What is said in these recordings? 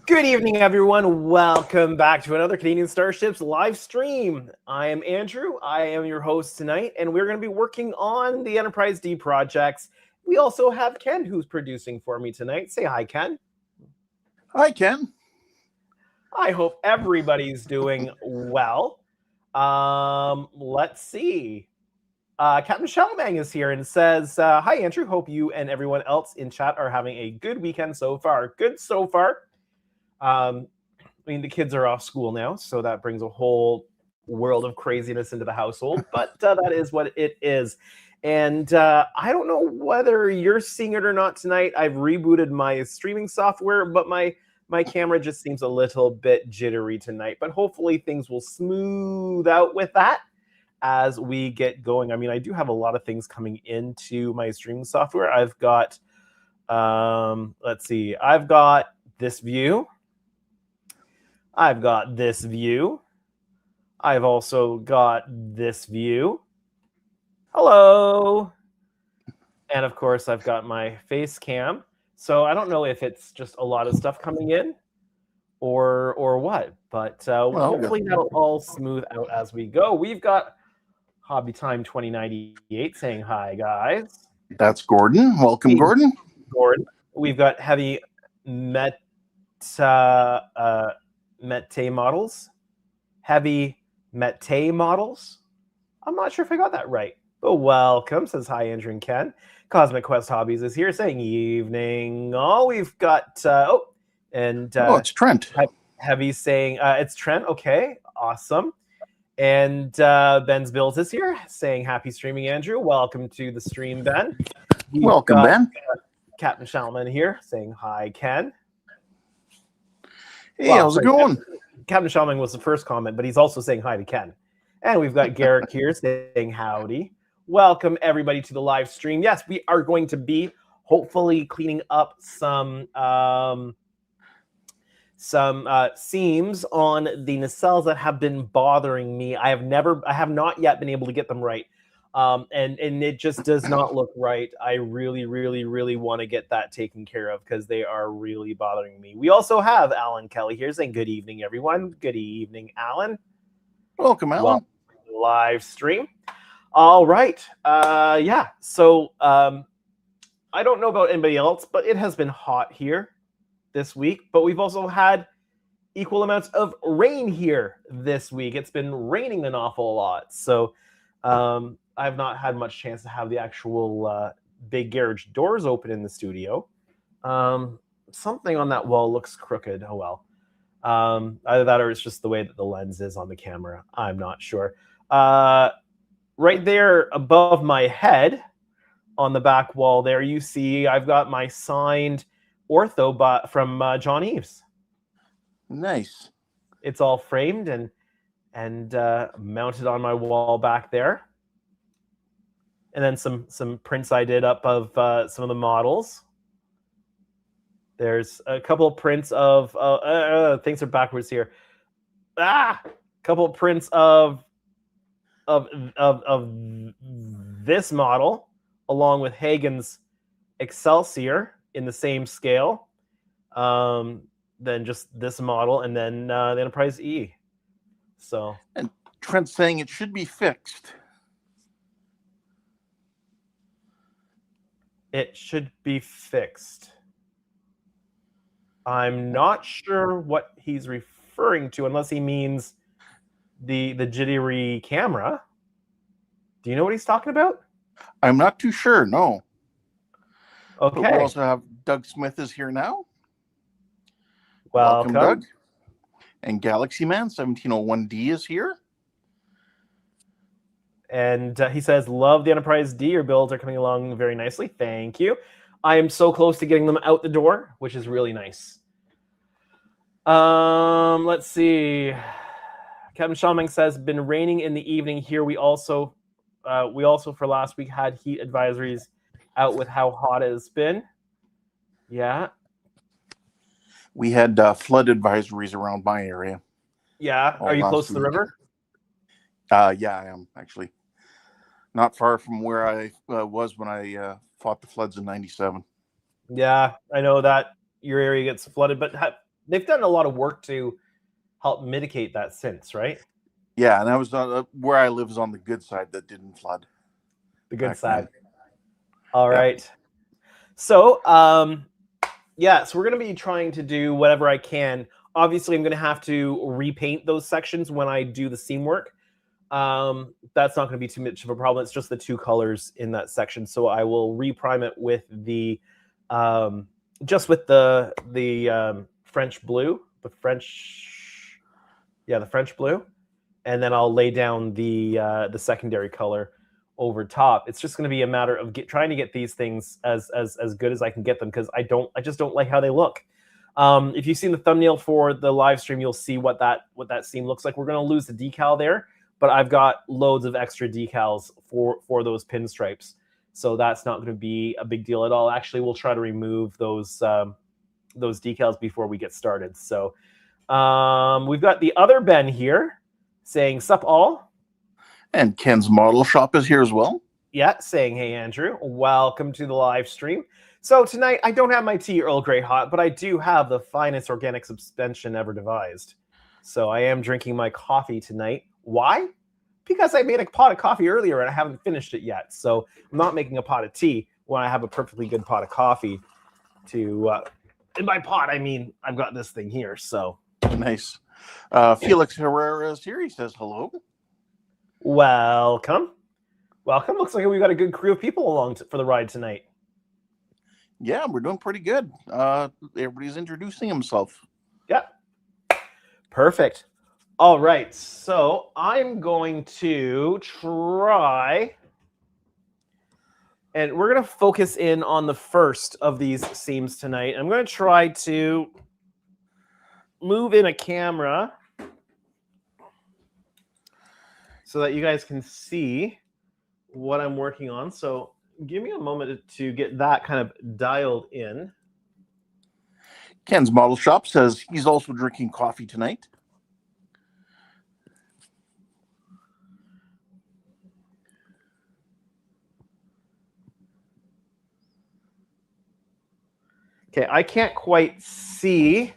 Good evening, everyone. Welcome back to another Canadian Starships live stream. I am Andrew. I am your host tonight, and we're going to be working on the Enterprise D projects. We also have Ken, who's producing for me tonight. Say hi, Ken. Hi, Ken. I hope everybody's doing well. Let's see. Captain Shalmang is here and says, hi, Andrew. Hope you and everyone else in chat are having a good weekend so far. Good so far. I mean, the kids are off school now, so that brings a whole world of craziness into the household, but that is what it is. And I don't know whether you're seeing it or not tonight. I've rebooted my streaming software, but my camera just seems a little bit jittery tonight, but hopefully things will smooth out with that as we get going. I mean, I do have a lot of things coming into my streaming software. I've got, let's see, I've got this view. I've got this view. I've also got this view. Hello. And of course, I've got my face cam. So I don't know if it's just a lot of stuff coming in or what, but hopefully that'll all smooth out as we go. We've got Hobby Time 2098 saying hi, guys. That's Gordon. Welcome, Gordon. Gordon. We've got Heavy Mete models. Heavy Mete models. I'm not sure if I got that right, but welcome, says hi, Andrew and Ken. Cosmic Quest Hobbies is here saying evening. Oh, we've got, it's Trent. Heavy saying, it's Trent, okay, awesome. And Ben's Bills is here saying happy streaming, Andrew. Welcome to the stream, Ben. Welcome, Ben. Captain Shalman here saying hi, Ken. Hey, how's it going? Captain Shalman was the first comment, but he's also saying hi to Ken. And we've got Garrick here saying howdy. Welcome, everybody, to the live stream. Yes, we are going to be hopefully cleaning up some seams on the nacelles that have been bothering me. I have not yet been able to get them right. And it just does not look right. I really, really, really want to get that taken care of because they are really bothering me. We also have Alan Kelly here saying good evening, everyone. Good evening, Alan. Welcome, Alan. Welcome to the live stream. All right. Yeah. So I don't know about anybody else, but it has been hot here this week. But we've also had equal amounts of rain here this week. It's been raining an awful lot. So I've not had much chance to have the actual big garage doors open in the studio. Something on that wall looks crooked. Oh, well. Either that or it's just the way that the lens is on the camera. I'm not sure. Right there above my head on the back wall there, you see I've got my signed ortho from John Eves. Nice. It's all framed and mounted on my wall back there. And then some prints I did up of some of the models. There's a couple of prints of things are backwards here. A couple of prints of this model along with Hagen's Excelsior in the same scale. Then just this model and then the Enterprise E. So and Trent's saying it should be fixed. It should be fixed. I'm not sure what he's referring to, unless he means the jittery camera. Do you know what he's talking about? I'm not too sure, no. Okay. But we also have Doug Smith is here now. Welcome, Doug. And Galaxy Man 1701D is here. And he says, love the Enterprise D. Your builds are coming along very nicely. Thank you. I am so close to getting them out the door, which is really nice. Let's see. Captain Shalmang says, been raining in the evening here. We also for last week had heat advisories out with how hot it has been. Yeah. We had flood advisories around my area. Yeah. Are you close to the river? Yeah, I am actually. Not far from where I was when I fought the floods in '97. Yeah, I know that your area gets flooded, but they've done a lot of work to help mitigate that since, right? Yeah, and that was where I live is on the good side that didn't flood. The good back side. then. All Yep. right. So, yeah, so we're going to be trying to do whatever I can. Obviously, I'm going to have to repaint those sections when I do the seam work. That's not going to be too much of a problem. It's just the two colors in that section. So I will reprime it with the, just with the French blue, the French blue. And then I'll lay down the secondary color over top. It's just going to be a matter of trying to get these things as good as I can get them, because I just don't like how they look. If you've seen the thumbnail for the live stream, you'll see what that seam looks like. We're going to lose the decal there, but I've got loads of extra decals for those pinstripes, so that's not going to be a big deal at all. Actually, we'll try to remove those decals before we get started. So we've got the other Ben here saying sup all. And Ken's model shop is here as well. Yeah, saying, hey, Andrew, welcome to the live stream. So tonight, I don't have my tea Earl Grey hot, but I do have the finest organic suspension ever devised. So I am drinking my coffee tonight. Why? Because I made a pot of coffee earlier and I haven't finished it yet. So I'm not making a pot of tea when I have a perfectly good pot of coffee to... in my pot, I mean, I've got this thing here, so... Nice. Felix Herrera is here. He says hello. Welcome. Looks like we've got a good crew of people along for the ride tonight. Yeah, we're doing pretty good. Everybody's introducing himself. Yeah. Perfect. All right. So I'm going to try, and we're going to focus in on the first of these seams tonight. I'm going to try to move in a camera so that you guys can see what I'm working on. So give me a moment to get that kind of dialed in. Ken's model shop says he's also drinking coffee tonight. Okay, I can't quite see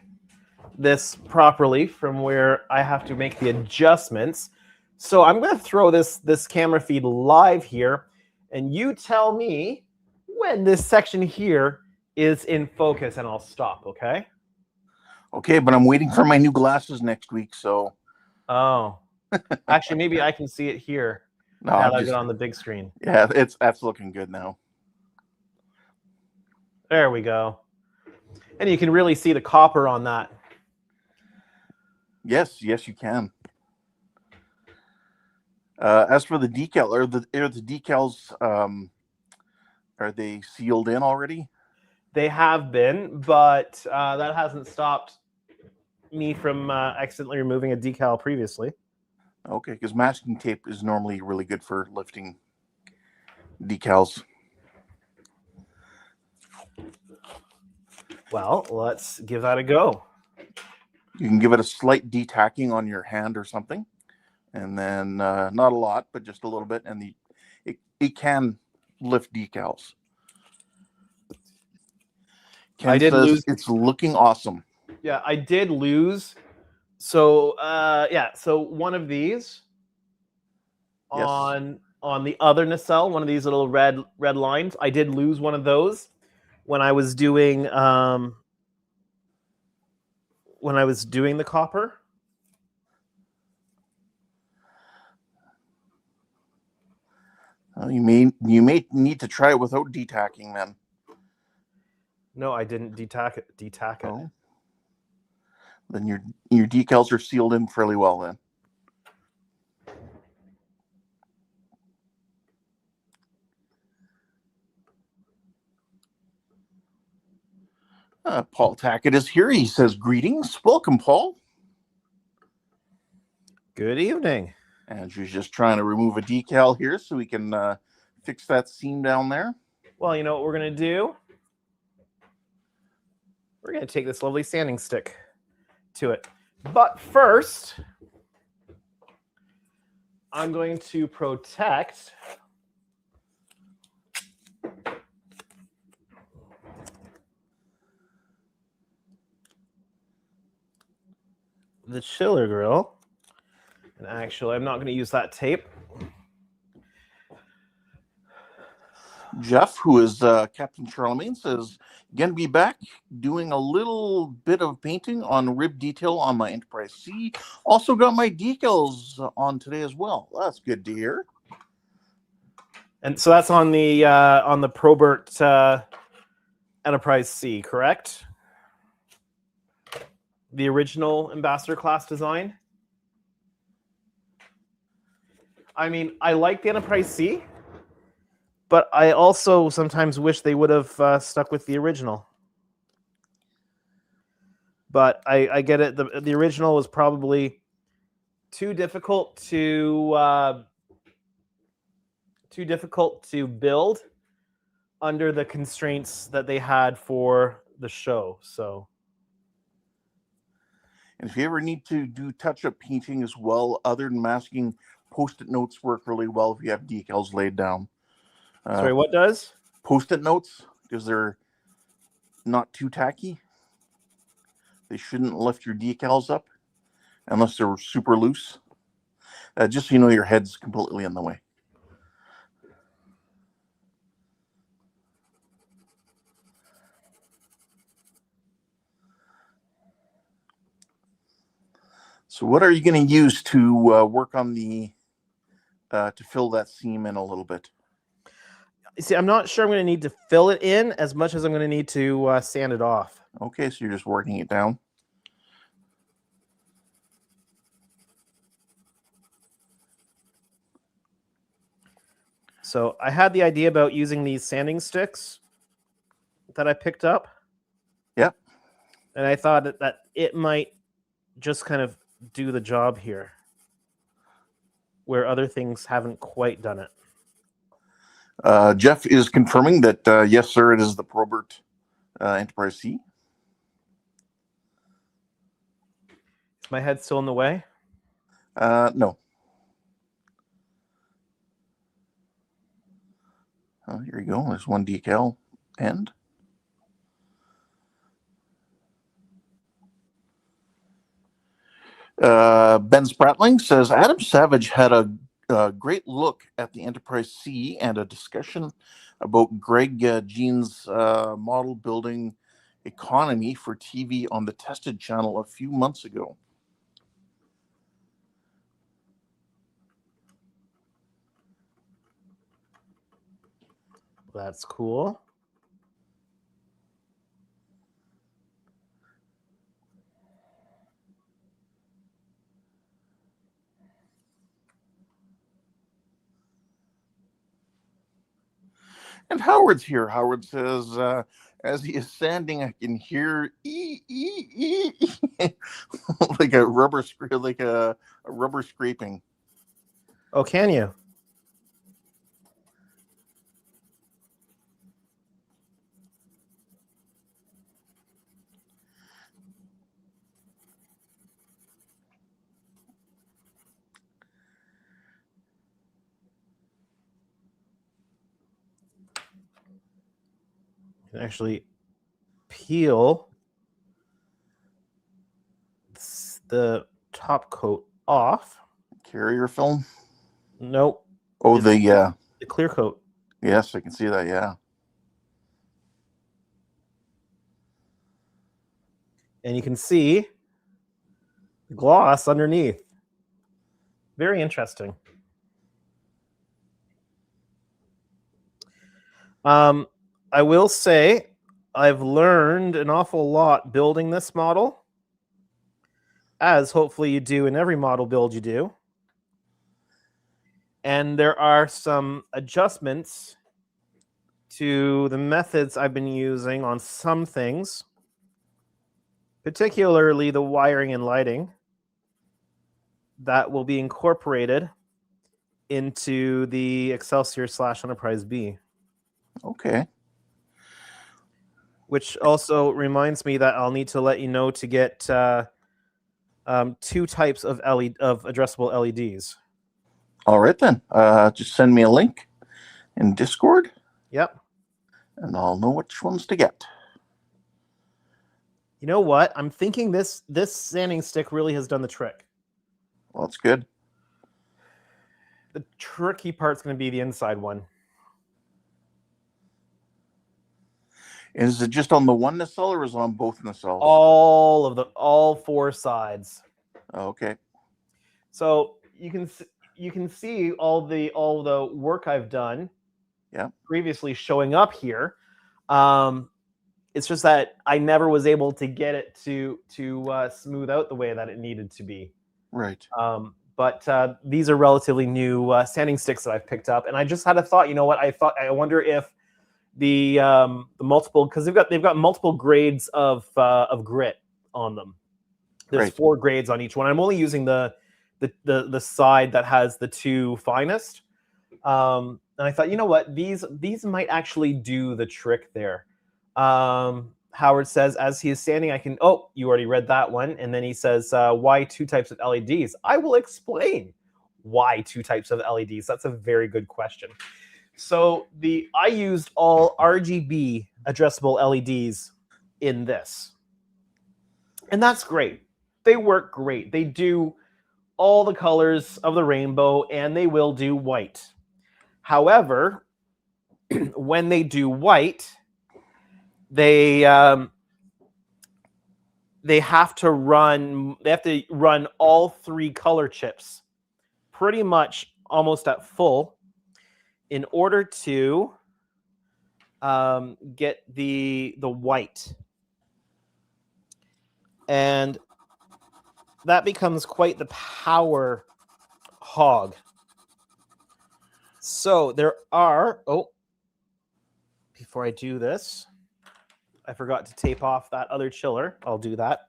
this properly from where I have to make the adjustments. So I'm going to throw this camera feed live here, and you tell me when this section here is in focus, and I'll stop, okay? Okay, but I'm waiting for my new glasses next week, so... Oh. Actually, maybe I can see it here. No, now that I get on the big screen. Yeah, that's looking good now. There we go. And you can really see the copper on that. Yes, you can. As for the decal, are the decals, are they sealed in already? They have been, but that hasn't stopped me from accidentally removing a decal previously. Okay, because masking tape is normally really good for lifting decals. Well, let's give that a go. You can give it a slight detacking on your hand or something, and then not a lot, but just a little bit, and it can lift decals. Ken says it's looking awesome. Yeah, I did lose. So so one of these on the other nacelle, one of these little red lines, I did lose one of those when I was doing the copper. You may need to try it without detacking then. No, I didn't detack it. Oh. Then your decals are sealed in fairly well then. Paul Tackett is here. He says, greetings. Welcome, Paul. Good evening. Andrew's just trying to remove a decal here so we can fix that seam down there. Well, you know what we're going to do? We're going to take this lovely sanding stick to it. But first, I'm going to protect the chiller grill. And actually, I'm not going to use that tape. Jeff, who is Captain Charlemagne, says, "Gonna be back doing a little bit of painting on rib detail on my Enterprise C. Also got my decals on today as well. That's good to hear." And so that's on the Probert Enterprise C, correct? The original Ambassador class design. I mean, I like the Enterprise C, but I also sometimes wish they would have stuck with the original. But I get it. The original was probably too difficult to build under the constraints that they had for the show. So, and if you ever need to do touch-up painting as well, other than masking, Post-it notes work really well if you have decals laid down. Sorry, what does? Post-it notes, because they're not too tacky. They shouldn't lift your decals up unless they're super loose. Just so you know your head's completely in the way. So what are you going to use to work on the to fill that seam in a little bit? See, I'm not sure I'm going to need to fill it in as much as I'm going to need to sand it off. Okay, so you're just working it down. So I had the idea about using these sanding sticks that I picked up. Yep. And I thought that it might just kind of do the job here, where other things haven't quite done it. Jeff is confirming that, yes, sir, it is the Probert Enterprise C. Is my head still in the way? No. Oh, here you go. There's one decal end. Ben Spratling says, Adam Savage had a great look at the Enterprise C and a discussion about Greg Jean's model building economy for TV on the Tested channel a few months ago. That's cool. And Howard's here. Howard says, as he is sanding, I can hear like a rubber scraping. Oh, can you? You can actually peel the top coat off. Carrier film? Nope. Oh, it's the clear coat. Yes, I can see that. Yeah. And you can see the gloss underneath. Very interesting. I will say I've learned an awful lot building this model, as hopefully you do in every model build you do. And there are some adjustments to the methods I've been using on some things, particularly the wiring and lighting, that will be incorporated into the Excelsior/Enterprise B. Okay. Which also reminds me that I'll need to let you know to get 2 types of addressable LEDs. All right, then. Just send me a link in Discord. Yep. And I'll know which ones to get. You know what? I'm thinking this sanding stick really has done the trick. Well, that's good. The tricky part's going to be the inside one. Is it just on the one nacelle or is it on both nacelles? All four sides. Okay. So you can see all the work I've done. Yeah. Previously showing up here. It's just that I never was able to get it to smooth out the way that it needed to be. Right. But these are relatively new sanding sticks that I've picked up, and I just had a thought. You know what? I wonder if the multiple, because they've got multiple grades of grit on them. There's Right. 4 grades on each one. I'm only using the side that has the 2 finest. And I thought, you know what, these might actually do the trick there. Howard says, as he is standing, I can. Oh, you already read that one. And then he says, why 2 types of LEDs? I will explain why 2 types of LEDs. That's a very good question. So I used all RGB addressable LEDs in this. And that's great. They work great. They do all the colors of the rainbow, and they will do white. However, when they do white, they have to run all 3 color chips pretty much almost at full in order to get the white. And that becomes quite the power hog. So there are, before I do this, I forgot to tape off that other chiller. I'll do that.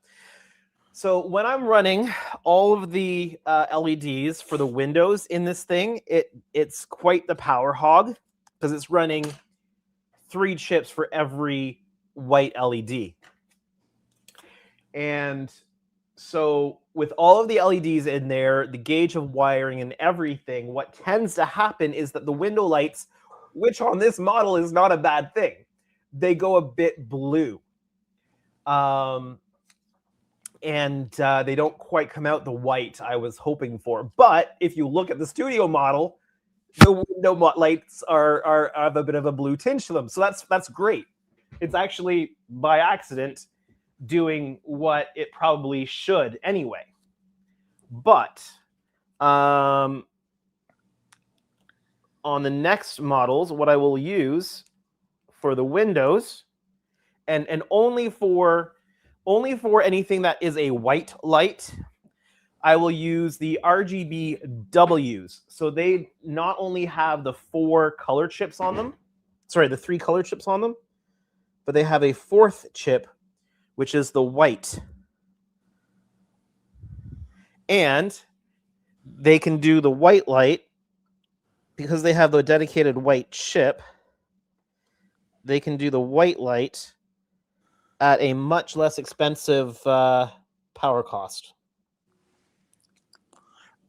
So when I'm running all of the LEDs for the windows in this thing, it's quite the power hog because it's running 3 chips for every white LED. And so with all of the LEDs in there, the gauge of wiring and everything, what tends to happen is that the window lights, which on this model is not a bad thing, they go a bit blue. And they don't quite come out the white I was hoping for. But if you look at the studio model, the window lights are have a bit of a blue tinge to them. So that's great. It's actually by accident doing what it probably should anyway. But on the next models, what I will use for the windows, and only for anything that is a white light, I will use the RGBWs. So they not only have the 4 color chips on them, the 3 color chips on them, but they have a 4th chip, which is the white. And they can do the white light because they have the dedicated white chip. They can do the white light at a much less expensive power cost.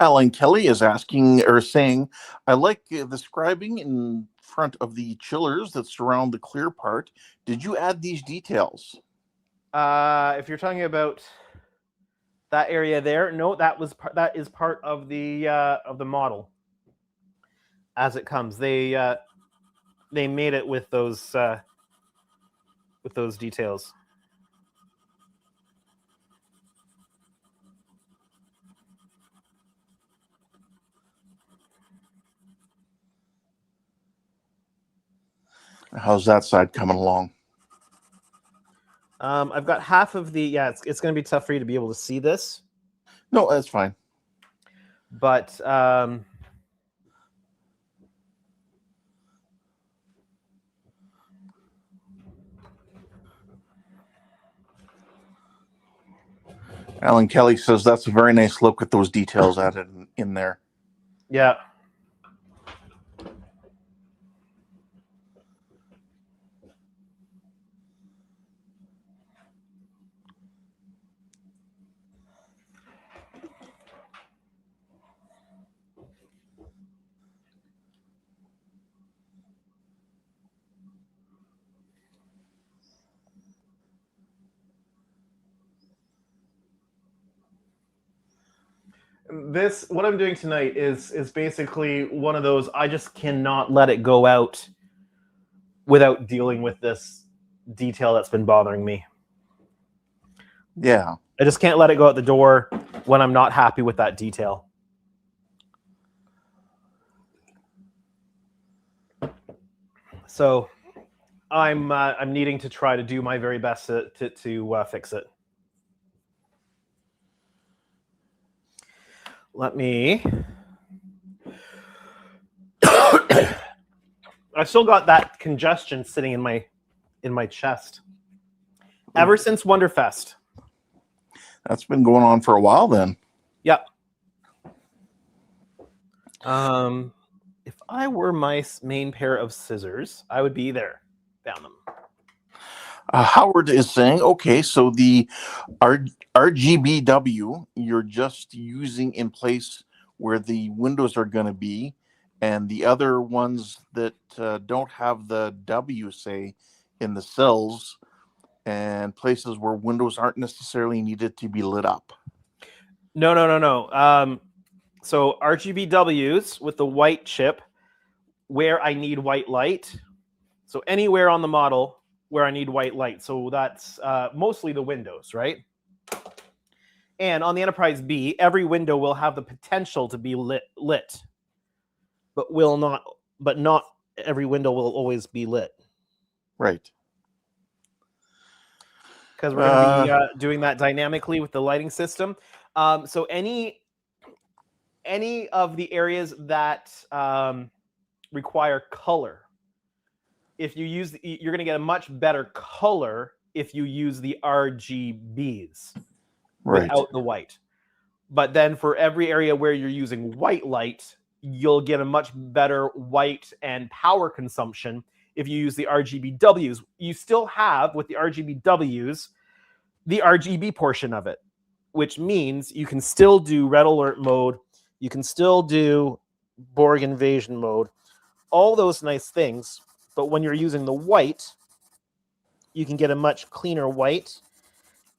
Alan Kelly is asking or saying, I like the scribing in front of the chillers that surround the clear part. Did you add these details? If you're talking about that area there, no, that is part of the model as it comes. They made it with those details. How's that side coming along? I've got half of the, it's going to be tough for you to be able to see this. No, that's fine. But Alan Kelly says that's a very nice look with those details added in there. Yeah. What I'm doing tonight is basically one of those, I just cannot let it go out without dealing with this detail that's been bothering me. Yeah. I just can't let it go out the door when I'm not happy with that detail. So I'm needing to try to do my very best to fix it. Let me. I've still got that congestion sitting in my chest ever since Wonderfest. That's been going on for a while then. Yep. If I were my main pair of scissors, I would be there. Found them. Howard is saying, okay, so the RGBW you're just using in place where the windows are going to be, and the other ones that don't have the W, say, in the cells and places where windows aren't necessarily needed to be lit up. No. So RGBWs with the white chip where I need white light. So anywhere on the model where I need white light. So that's mostly the windows, right? And on the Enterprise B, every window will have the potential to be lit, but not every window will always be lit. Right. Because we're going to be doing that dynamically with the lighting system. So any of the areas that require color, if you use, you're going to get a much better color if you use the RGBs without the white. But then for every area where you're using white light, you'll get a much better white and power consumption if you use the RGBWs. You still have, with the RGBWs, the RGB portion of it, which means you can still do red alert mode, you can still do Borg invasion mode, all those nice things. But when you're using the white, you can get a much cleaner white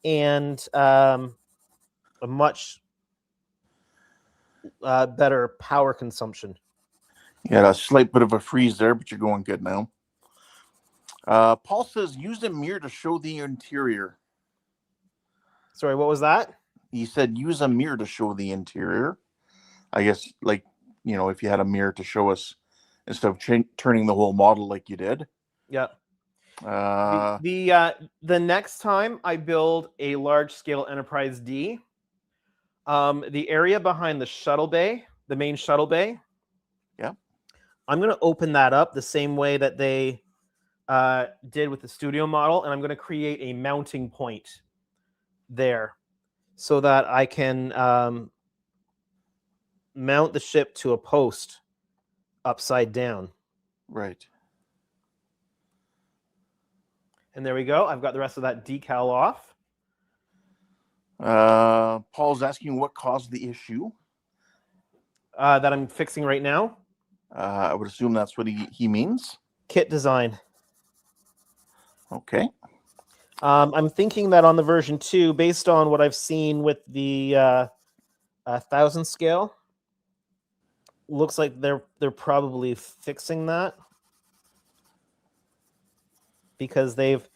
and a much better power consumption. Yeah, a slight bit of a freeze there, but you're going good now. Paul says, use a mirror to show the interior. Sorry, what was that? He said, use a mirror to show the interior. I guess, like, if you had a mirror to show us instead of turning the whole model like you did. Yeah. The next time I build a large-scale Enterprise D, the area behind the shuttle bay, the main shuttle bay, I'm going to open that up the same way that they did with the studio model, and I'm going to create a mounting point there so that I can mount the ship to a post upside down. Right. And there we go. I've got the rest of that decal off. Paul's asking what caused the issue. That I'm fixing right now. I would assume that's what he means. Kit design. Okay. I'm thinking that on the version 2, based on what I've seen with the 1000 scale, looks like they're probably fixing that, because they've,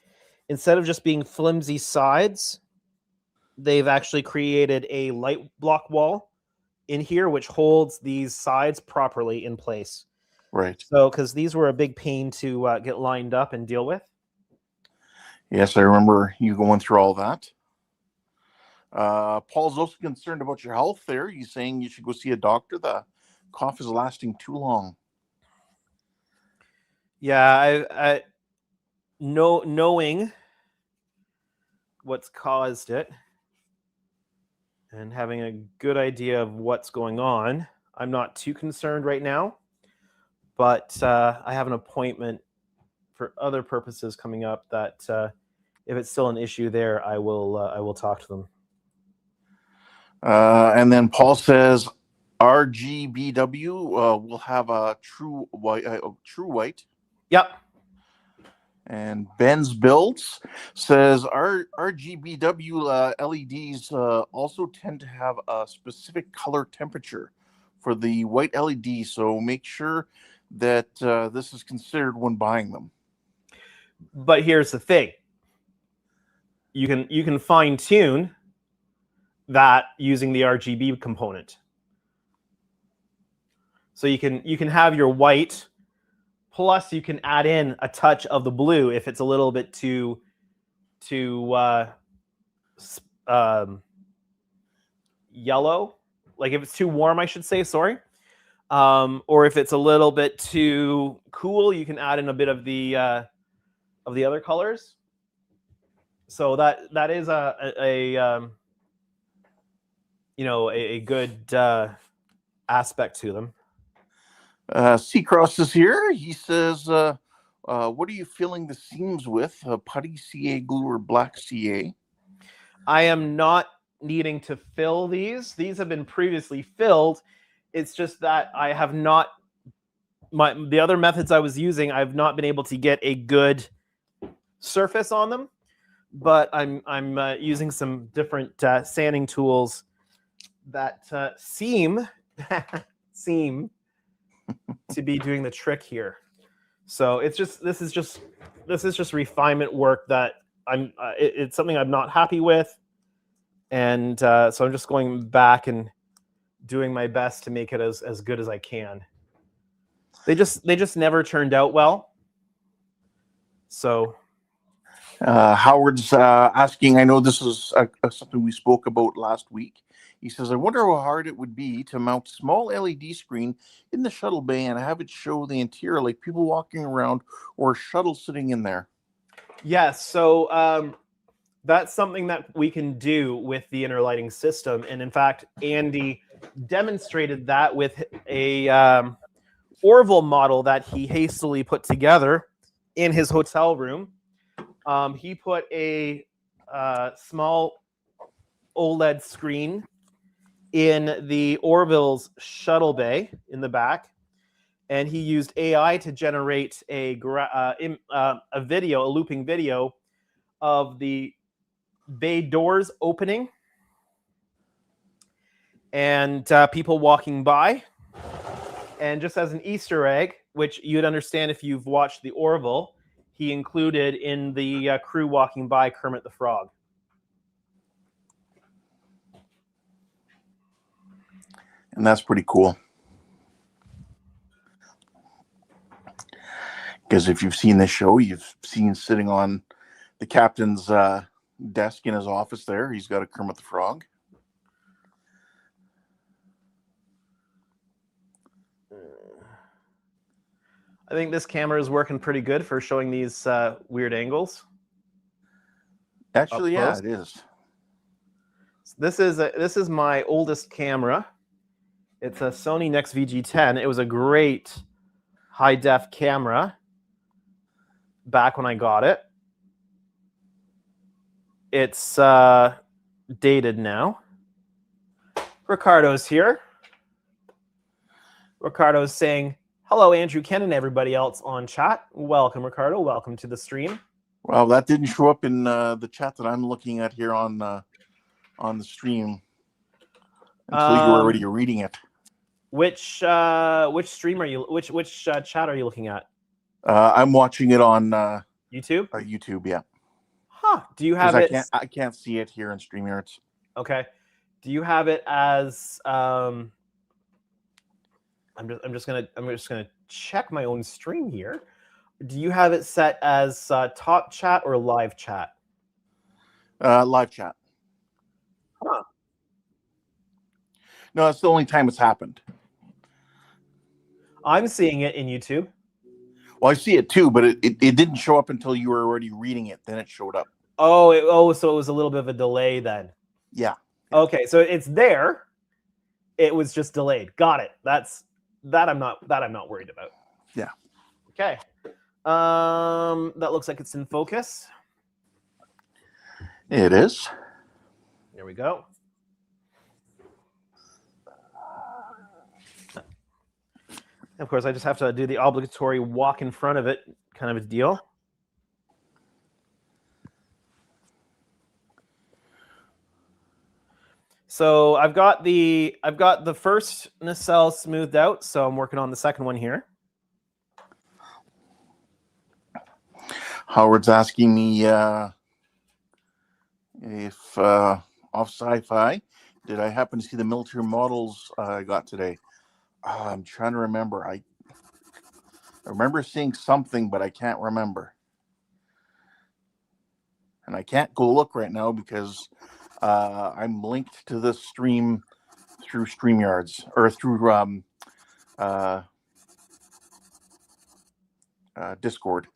instead of just being flimsy sides, they've actually created a light block wall in here which holds these sides properly in place. Right. So, because these were a big pain to get lined up and deal with. Yes, I remember you going through all that. Paul's also concerned about your health there. He's saying you should go see a doctor. The cough is lasting too long. Yeah, I knowing what's caused it and having a good idea of what's going on, I'm not too concerned right now. But I have an appointment for other purposes coming up that if it's still an issue there, I will talk to them. And then Paul says RGBW will have a true white. Yep. And Ben's Builds says our RGBW LEDs also tend to have a specific color temperature for the white LED, so make sure that this is considered when buying them. But here's the thing: you can fine tune that using the RGB component. So you can have your white, plus you can add in a touch of the blue if it's a little bit too yellow, like if it's too warm, I should say. Sorry. Or if it's a little bit too cool, you can add in a bit of the other colors. So that is a good aspect to them. Seacross is here. He says, what are you filling the seams with? Putty, CA glue, or black CA? I am not needing to fill these. These have been previously filled. It's just that I have not, the other methods I was using, I've not been able to get a good surface on them. But I'm using some different sanding tools that seem to be doing the trick here. So it's just this is just refinement work that it's something I'm not happy with, and so I'm just going back and doing my best to make it as good as I can. They just never turned out well. So Howard's asking, I know this is something we spoke about last week. He says, I wonder how hard it would be to mount small LED screen in the shuttle bay and have it show the interior like people walking around or a shuttle sitting in there. Yes, so that's something that we can do with the inner lighting system. And in fact, Andy demonstrated that with a Orville model that he hastily put together in his hotel room. He put a small OLED screen in the Orville's shuttle bay in the back, and he used AI to generate a video, a looping video of the bay doors opening and people walking by. And just as an Easter egg, which you'd understand if you've watched the Orville, he included in the crew walking by Kermit the Frog. And that's pretty cool. Because if you've seen this show, you've seen sitting on the captain's desk in his office there, he's got a Kermit the Frog. I think this camera is working pretty good for showing these weird angles. Actually, yeah, it is. This is my oldest camera. It's a Sony NextVG10. It was a great high-def camera back when I got it. It's dated now. Ricardo's here. Ricardo's saying, hello, Andrew, Ken, and everybody else on chat. Welcome, Ricardo. Welcome to the stream. Well, that didn't show up in the chat that I'm looking at here on the stream until you were already reading it. Which stream are you? Which chat are you looking at? I'm watching it on YouTube. YouTube, yeah. Huh? Do you have it? I can't see it here in StreamYards. Okay. Do you have it as? I'm just gonna check my own stream here. Do you have it set as top chat or live chat? Live chat. Huh. No, that's the only time it's happened. I'm seeing it in YouTube. Well, I see it too, but it didn't show up until you were already reading it. Then it showed up. Oh, so it was a little bit of a delay then. Yeah. Okay, so it's there. It was just delayed. Got it. That I'm not worried about. Yeah. Okay. That looks like it's in focus. It is. There we go. Of course, I just have to do the obligatory walk in front of it kind of a deal. So I've got the first nacelle smoothed out, so I'm working on the second one here. Howard's asking me if off Sci-Fi, did I happen to see the military models I got today? I'm trying to remember. I remember seeing something, but I can't remember. And I can't go look right now because I'm linked to this stream through StreamYards or through Discord.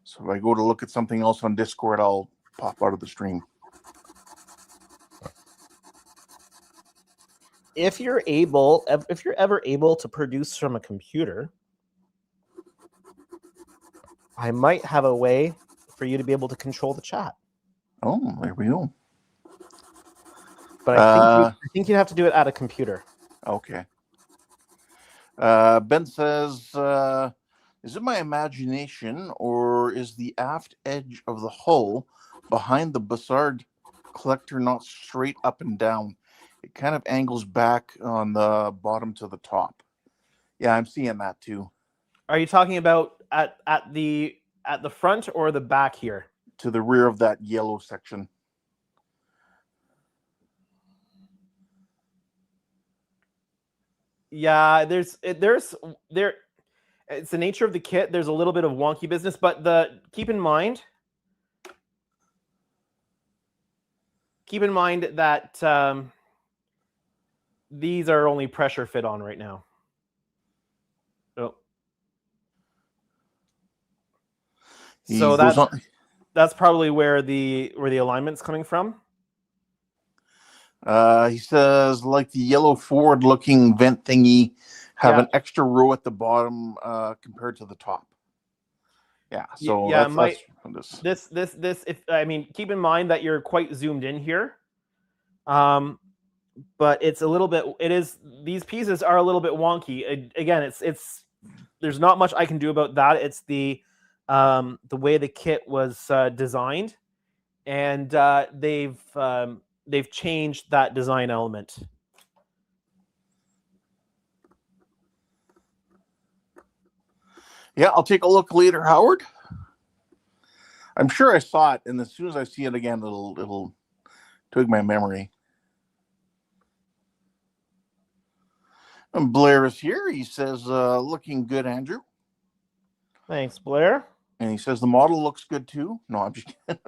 So if I go to look at something else on Discord, I'll pop out of the stream. If you're ever able to produce from a computer, I might have a way for you to be able to control the chat. Oh, there we go. But I think you have to do it at a computer. Okay. Ben says, is it my imagination or is the aft edge of the hull behind the Bussard collector not straight up and down? It kind of angles back on the bottom to the top. Yeah, I'm seeing that too. Are you talking about at the front or the back here? To the rear of that yellow section. Yeah, it's the nature of the kit. There's a little bit of wonky business, but keep in mind that these are only pressure fit on right now. Oh. So that's probably where the alignment's coming from. He says, like the yellow forward-looking vent thingy, have an extra row at the bottom compared to the top. Yeah. So this. If keep in mind that you're quite zoomed in here. But it's a little bit. These pieces are a little bit wonky. Again, it's there's not much I can do about that. It's the way the kit was designed, and they've changed that design element. Yeah, I'll take a look later, Howard. I'm sure I saw it, and as soon as I see it again, it'll twig my memory. And Blair is here. He says, looking good, Andrew. Thanks, Blair. And he says the model looks good too. No, I'm just kidding.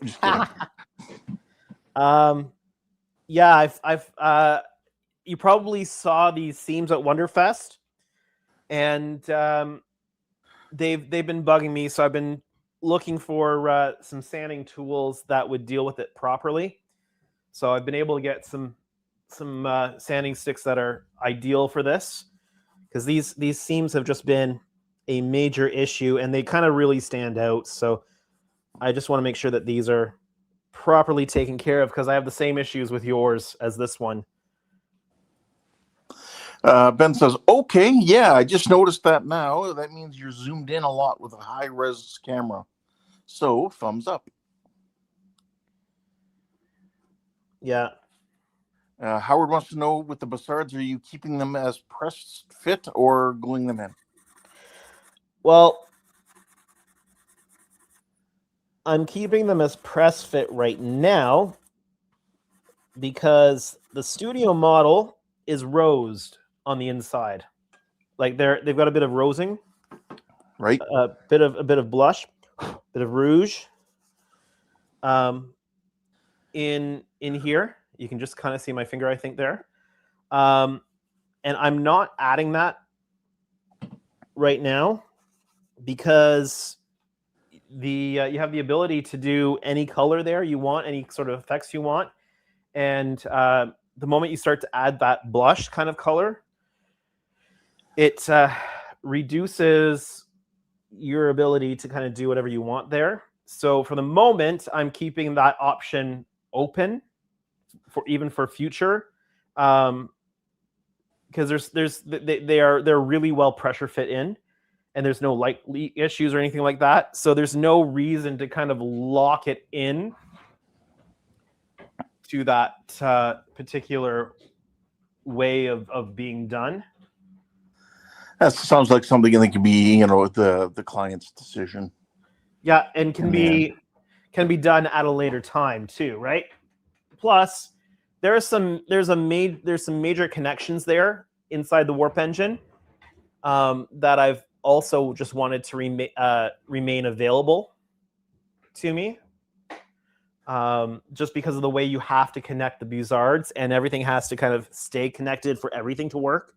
Yeah, I've you probably saw these seams at Wonderfest, and they've been bugging me, so I've been looking for some sanding tools that would deal with it properly. So I've been able to get some sanding sticks that are ideal for this, because these seams have just been a major issue, and they kind of really stand out. So I just want to make sure that these are properly taken care of, because I have the same issues with yours as this one. Ben says, okay, yeah, I just noticed that now. That means you're zoomed in a lot with a high-res camera. So, thumbs up. Yeah. Howard wants to know, with the Bussards, are you keeping them as press fit or gluing them in? Well, I'm keeping them as press fit right now because the studio model is rosed on the inside. Like they've got a bit of rosing, right? A bit of blush, a bit of rouge. In here, you can just kind of see my finger, I think, there. And I'm not adding that right now because you have the ability to do any color there you want, any sort of effects you want. And the moment you start to add that blush kind of color, it reduces your ability to kind of do whatever you want there. So for the moment, I'm keeping that option open for future, because they're really well pressure fit in, and there's no light leak issues or anything like that. So there's no reason to kind of lock it in to that particular way of being done. That sounds like something that can be, the client's decision. Yeah, and can be done at a later time too, right? Plus, there's some major connections there inside the Warp engine that I've also just wanted to remain available to me. Just because of the way you have to connect the Buzzards, and everything has to kind of stay connected for everything to work.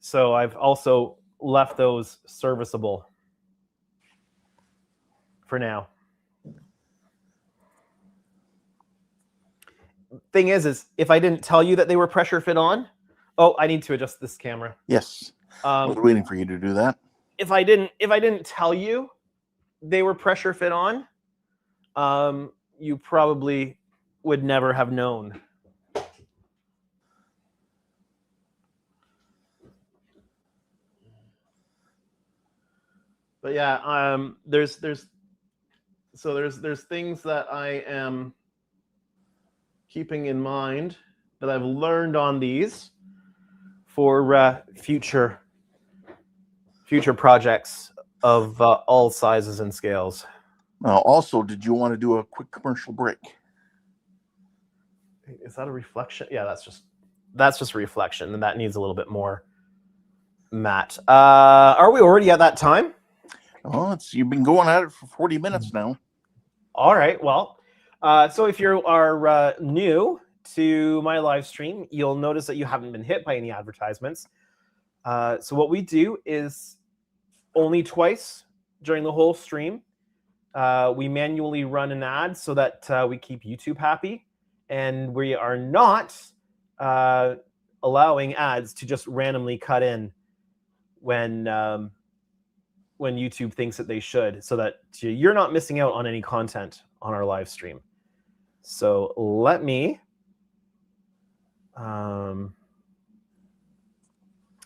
So I've also left those serviceable for now. Thing is if I didn't tell you that they were pressure fit on, I need to adjust this camera. Yes, I was waiting for you to do that. If I didn't tell you they were pressure fit on, you probably would never have known. But yeah, there's things that I am keeping in mind that I've learned on these for future projects of all sizes and scales. Also, did you want to do a quick commercial break? Is that a reflection? Yeah, that's just a reflection, and that needs a little bit more matte. Are we already at that time? Oh, you've been going at it for 40 minutes now. All right. Well, so if you are new to my live stream, you'll notice that you haven't been hit by any advertisements. So what we do is only twice during the whole stream, we manually run an ad so that we keep YouTube happy, and we are not allowing ads to just randomly cut in when YouTube thinks that they should, so that you're not missing out on any content on our live stream. So let me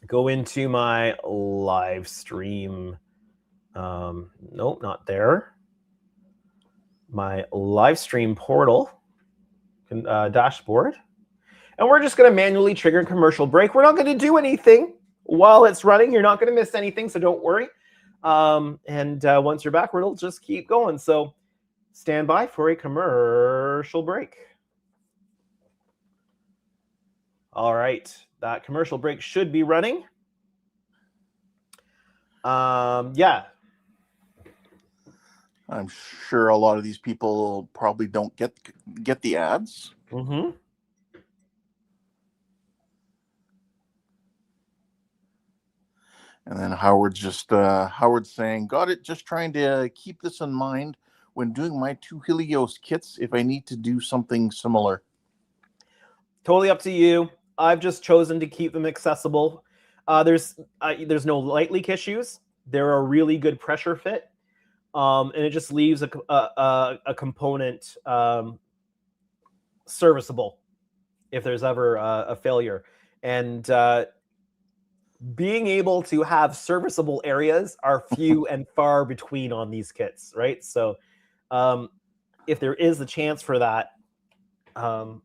go into my live stream. Nope, not there. My live stream portal dashboard. And we're just going to manually trigger commercial break. We're not going to do anything while it's running. You're not going to miss anything, so don't worry. And once you're back, it'll just keep going. So stand by for a commercial break. All right, that commercial break should be running. Yeah. I'm sure a lot of these people probably don't get the ads. Mm-hmm. And then Howard's saying, got it, just trying to keep this in mind when doing my 2 Helios kits if I need to do something similar. Totally up to you. I've just chosen to keep them accessible. There's no light leak issues. They're a really good pressure fit. And it just leaves a component serviceable if there's ever a failure. And being able to have serviceable areas are few and far between on these kits, right? So if there is a chance for that,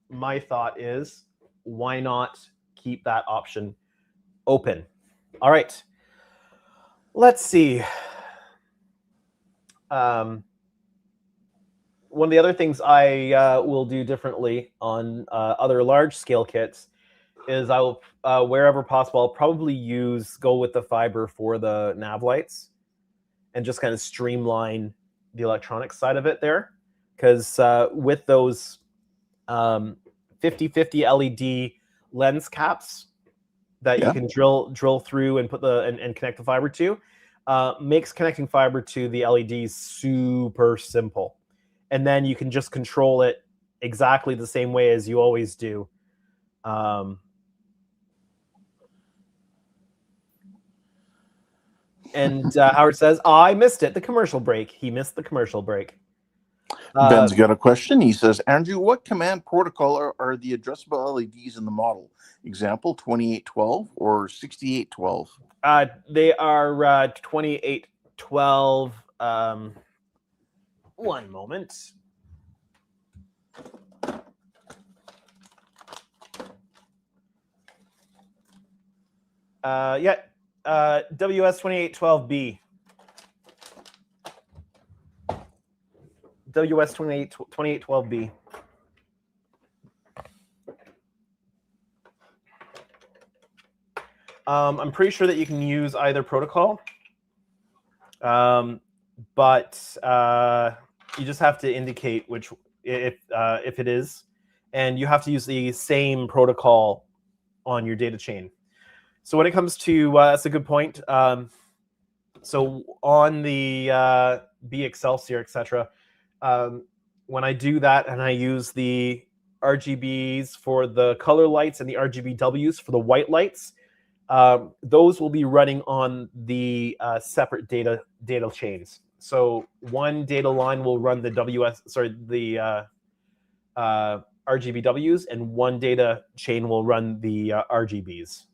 my thought is, why not keep that option open? All right. Let's see. One of the other things I will do differently on other large scale kits is I will, wherever possible, I'll probably go with the fiber for the nav lights and just kind of streamline the electronics side of it there. Because with those 50/50 LED lens caps that you can drill through and put and connect the fiber to, makes connecting fiber to the LEDs super simple. And then you can just control it exactly the same way as you always do. And Howard says, I missed it, the commercial break. He missed the commercial break. Ben's got a question. He says, Andrew, what command protocol are the addressable LEDs in the model? Example, 2812 or 6812? They are 2812. One moment. Yeah. WS2812B. WS2812B. I'm pretty sure that you can use either protocol, but you just have to indicate which if it is, and you have to use the same protocol on your data chain. So when it comes to that's a good point. So on the B Excelsior, etc., when I do that and I use the RGBs for the color lights and the RGBWs for the white lights, those will be running on the separate data chains. So one data line will run the RGBWs, and one data chain will run the RGBs.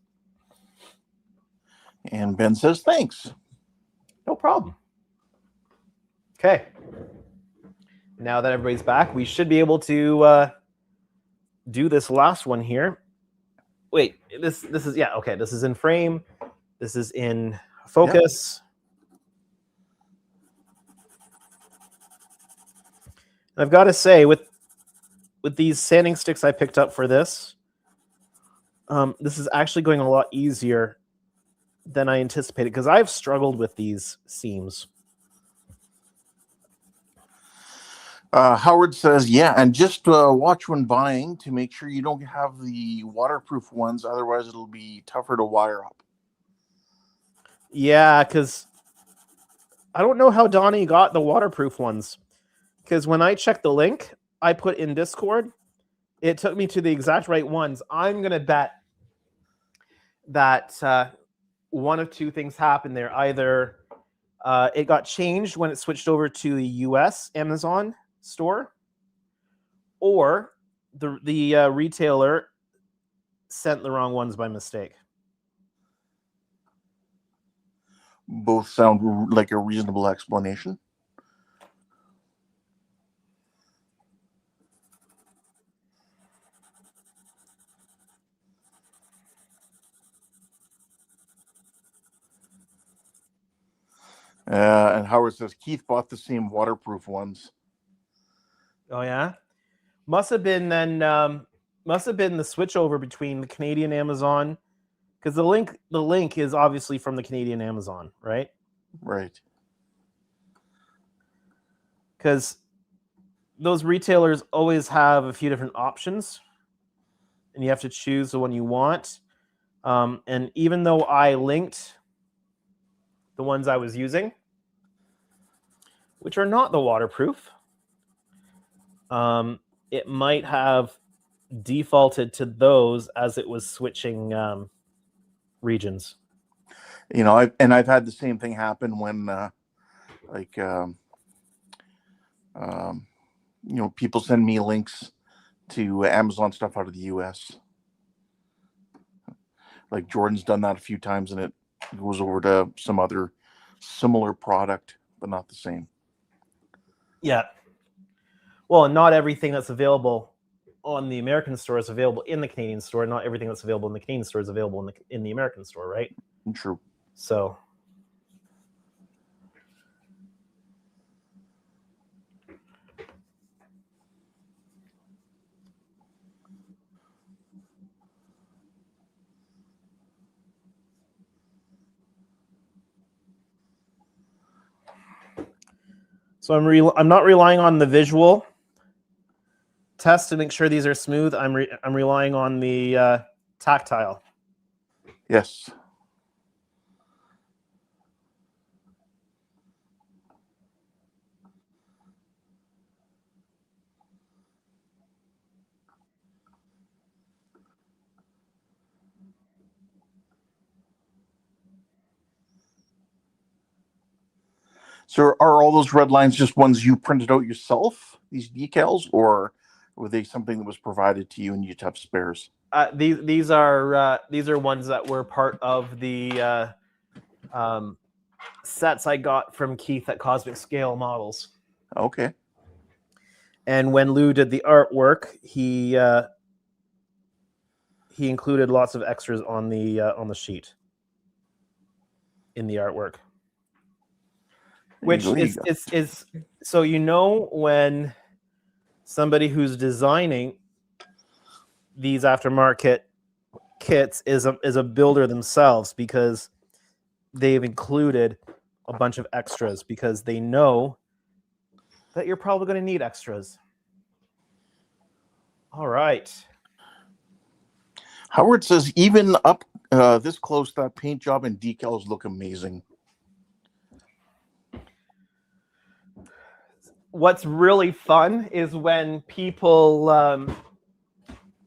And Ben says thanks. No problem. Okay. Now that everybody's back, we should be able to do this last one here. Wait, this is, yeah, okay. This is in frame. This is in focus. Yep. I've got to say, with these sanding sticks I picked up for this, this is actually going a lot easier than I anticipated, because I've struggled with these seams. Howard says, yeah, and just watch when buying to make sure you don't have the waterproof ones. Otherwise, it'll be tougher to wire up. Yeah, because I don't know how Donnie got the waterproof ones. Because when I checked the link I put in Discord, it took me to the exact right ones. I'm going to bet that one of two things happened there. Either it got changed when it switched over to the US Amazon store, or the retailer sent the wrong ones by mistake. Both sound like a reasonable explanation. And Howard says Keith bought the same waterproof ones. Oh yeah, must have been then. Must have been the switchover between the Canadian Amazon, because the link is obviously from the Canadian Amazon, right? Right. Because those retailers always have a few different options, and you have to choose the one you want. And even though I linked the ones I was using, which are not the waterproof, it might have defaulted to those as it was switching regions. You know, I've had the same thing happen when you know, people send me links to Amazon stuff out of the US. Like Jordan's done that a few times, and it goes over to some other similar product, but not the same. Yeah. Well, not everything that's available on the American store is available in the Canadian store. Not everything that's available in the Canadian store is available in the American store, right? True. So. So I'm not relying on the visual test to make sure these are smooth. I'm relying on the tactile. Yes. So are all those red lines just ones you printed out yourself, these decals, or were they something that was provided to you and you have spares? These are ones that were part of the sets I got from Keith at Cosmic Scale Models. Okay. And when Lou did the artwork, he included lots of extras on the sheet. in the artwork. There Which you go, is so when somebody who's designing these aftermarket kits is a builder themselves, because they've included a bunch of extras because they know that you're probably going to need extras. All right. Howard says, even up this close, that paint job and decals look amazing. What's really fun is when people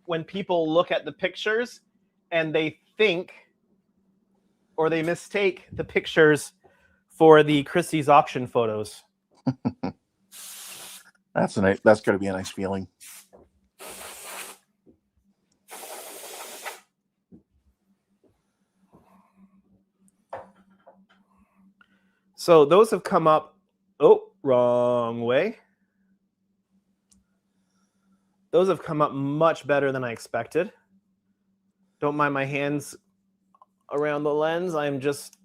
look at the pictures and they think, or they mistake the pictures for the Christie's auction photos. That's got to be a nice feeling. So those have come up. Oh, wrong way. Those have come up much better than I expected. Don't mind my hands around the lens. I'm just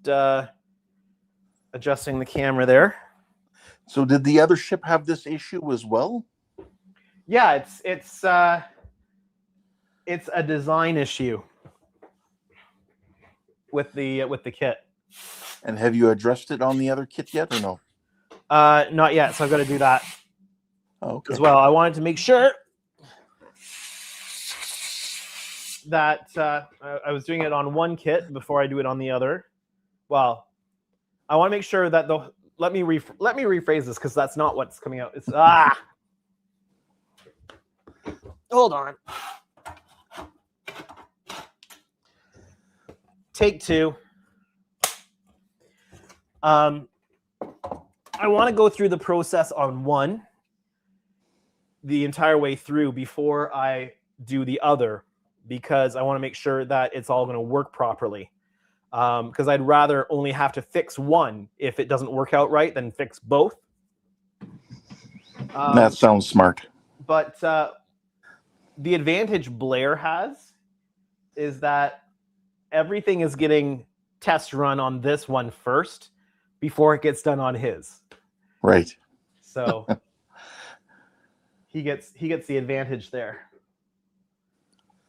adjusting the camera there. So did the other ship have this issue as well? Yeah, it's a design issue with the kit. And have you addressed it on the other kit yet, or no? Not yet, so I've got to do that as well. I wanted to make sure that I was doing it on one kit before I do it on the other. Well, I want to make sure that let me rephrase this, because that's not what's coming out. It's hold on. Take two. I want to go through the process on one the entire way through before I do the other, because I want to make sure that it's all going to work properly. Because I'd rather only have to fix one if it doesn't work out right than fix both. That sounds smart. But the advantage Blair has is that everything is getting test run on this one first before it gets done on his. Right. So he gets the advantage there.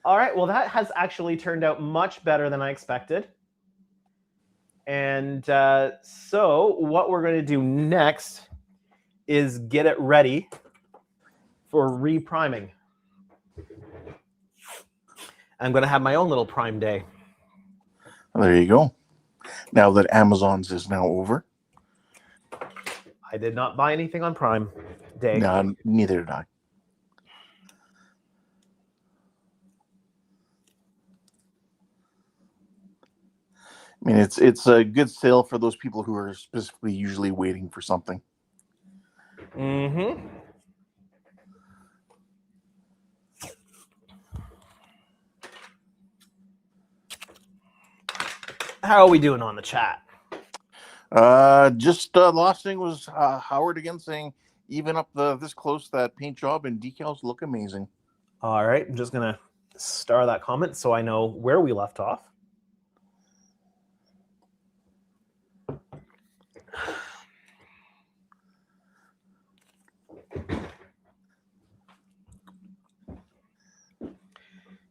All right, well, that has actually turned out much better than I expected. And so what we're going to do next is get it ready for repriming. I'm going to have my own little prime day. There you go. Now that Amazon's is now over. I did not buy anything on Prime Day. No, neither did I. I mean, it's a good sale for those people who are specifically usually waiting for something. Mm-hmm. How are we doing on the chat? Just last thing was Howard again saying, even up this close, that paint job and decals look amazing. All right, I'm just gonna star that comment so I know where we left off.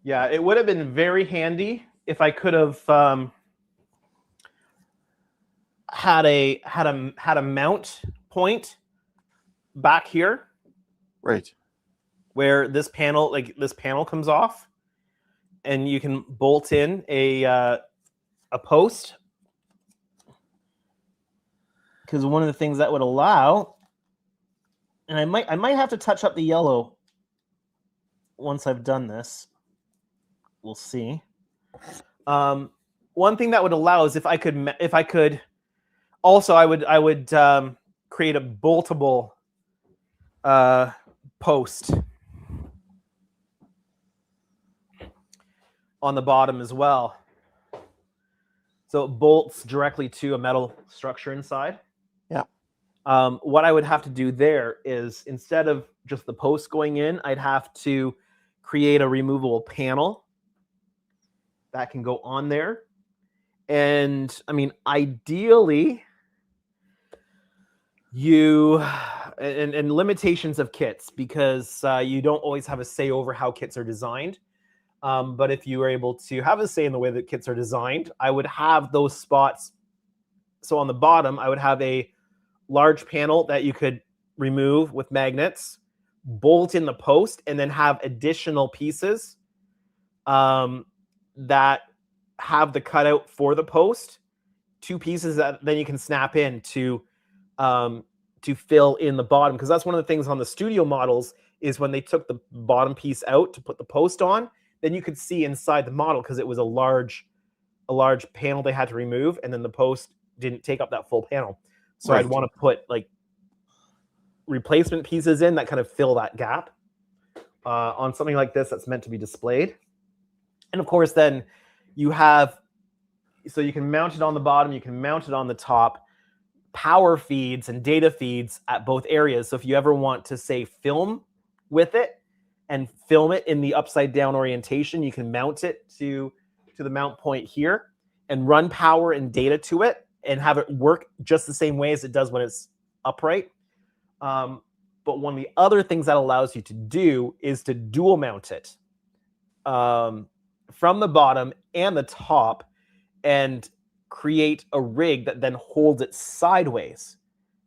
Yeah, it would have been very handy if I could have had a mount point back here, right, where this panel comes off, and you can bolt in a post. Because one of the things that would allow, and I might have to touch up the yellow once I've done this. We'll see. One thing that would allow is if I could also, I would create a boltable post on the bottom as well, so it bolts directly to a metal structure inside. Yeah. What I would have to do there is, instead of just the post going in, I'd have to create a removable panel that can go on there, And I mean, ideally, you and limitations of kits, because you don't always have a say over how kits are designed. But if you were able to have a say in the way that kits are designed, I would have those spots. So on the bottom, I would have a large panel that you could remove with magnets, bolt in the post, and then have additional pieces that have the cutout for the post, 2 pieces that then you can snap in to fill in the bottom. Because that's one of the things on the studio models is when they took the bottom piece out to put the post on, then you could see inside the model because it was a large panel they had to remove, and then the post didn't take up that full panel. So Right. I'd want to put like replacement pieces in that kind of fill that gap on something like this that's meant to be displayed. And of course, then you have, so you can mount it on the bottom, you can mount it on the top, power feeds and data feeds at both areas. So if you ever want to, say, film with it and film it in the upside down orientation, you can mount it to the mount point here and run power and data to it and have it work just the same way as it does when it's upright. But one of the other things that allows you to do is to dual mount it from the bottom and the top and create a rig that then holds it sideways.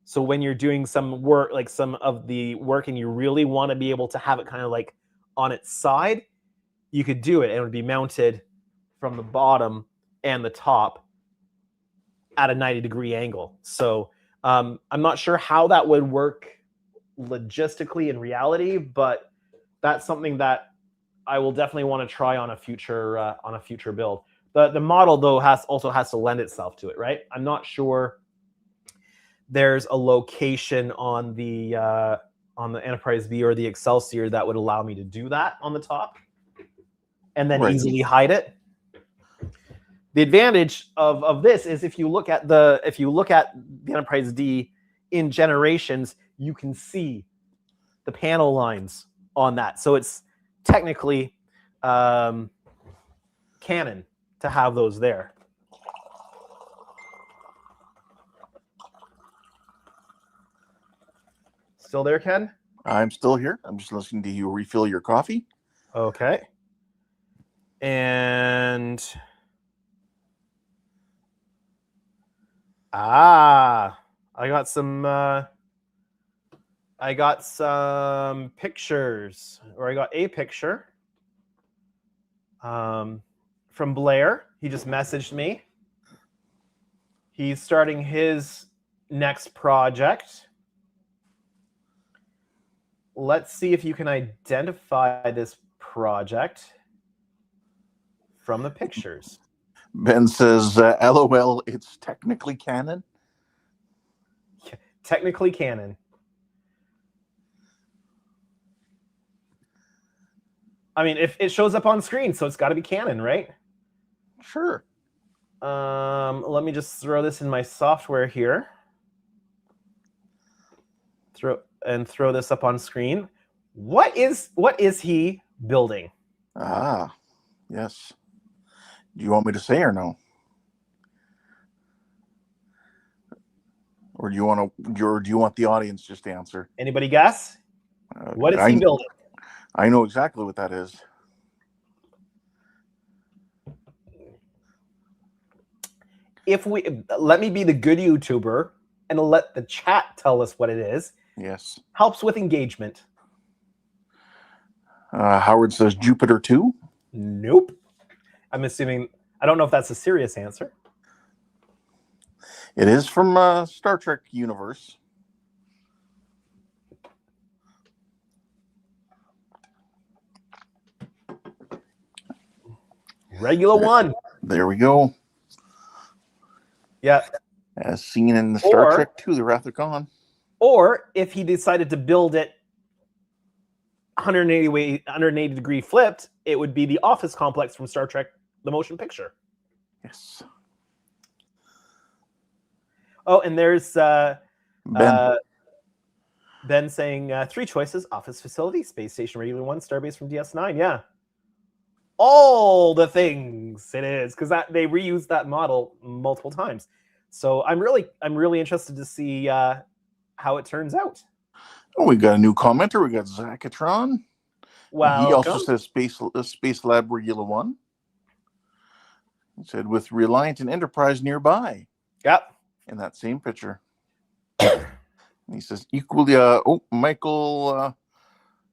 So when you're doing some work, like some of the work, and you really want to be able to have it kind of like on its side, you could do it, and it would be mounted from the bottom and the top at a 90-degree angle. So I'm not sure how that would work logistically in reality, but that's something that I will definitely want to try on a future build. The model, though, also has to lend itself to it, right? I'm not sure there's a location on the Enterprise B or the Excelsior that would allow me to do that on the top and then easily hide it. The advantage of this is if you look at the Enterprise D in Generations, you can see the panel lines on that. So it's technically canon to have those there. Still there, Ken? I'm still here. I'm just listening to you refill your coffee. Okay. And I got some pictures, or I got a picture from Blair. He just messaged me. He's starting his next project. Let's see if you can identify this project from the pictures. Ben says, LOL, it's technically canon. Technically canon. I mean, if it shows up on screen, so it's got to be canon, right? Sure. Let me just throw this in my software here. Throw this up on screen. What is he building? Ah, yes. Do you want me to say or no? Or do you want the audience just to answer? Anybody guess? What is he building? I know exactly what that is. Let me be the good YouTuber and let the chat tell us what it is. Yes. Helps with engagement. Howard says Jupiter 2. Nope. I'm assuming, I don't know if that's a serious answer. It is from Star Trek universe. Regular One. There we go. Yeah. As seen in the Star Trek 2, The Wrath of Khan. Or if he decided to build it 180 degree flipped, it would be the office complex from Star Trek, the motion picture. Yes. Oh, and there's Ben. Ben saying 3 choices: office facility, space station, regular one, starbase from DS9. Yeah. all the things it is, because that they reused that model multiple times. So I'm really interested to see how it turns out. Oh, we got a new commenter. We got Zacatron. He also Welcome. says Space Lab Regular One. He said with Reliant and Enterprise nearby. Yep. In that same picture. He says equally. Michael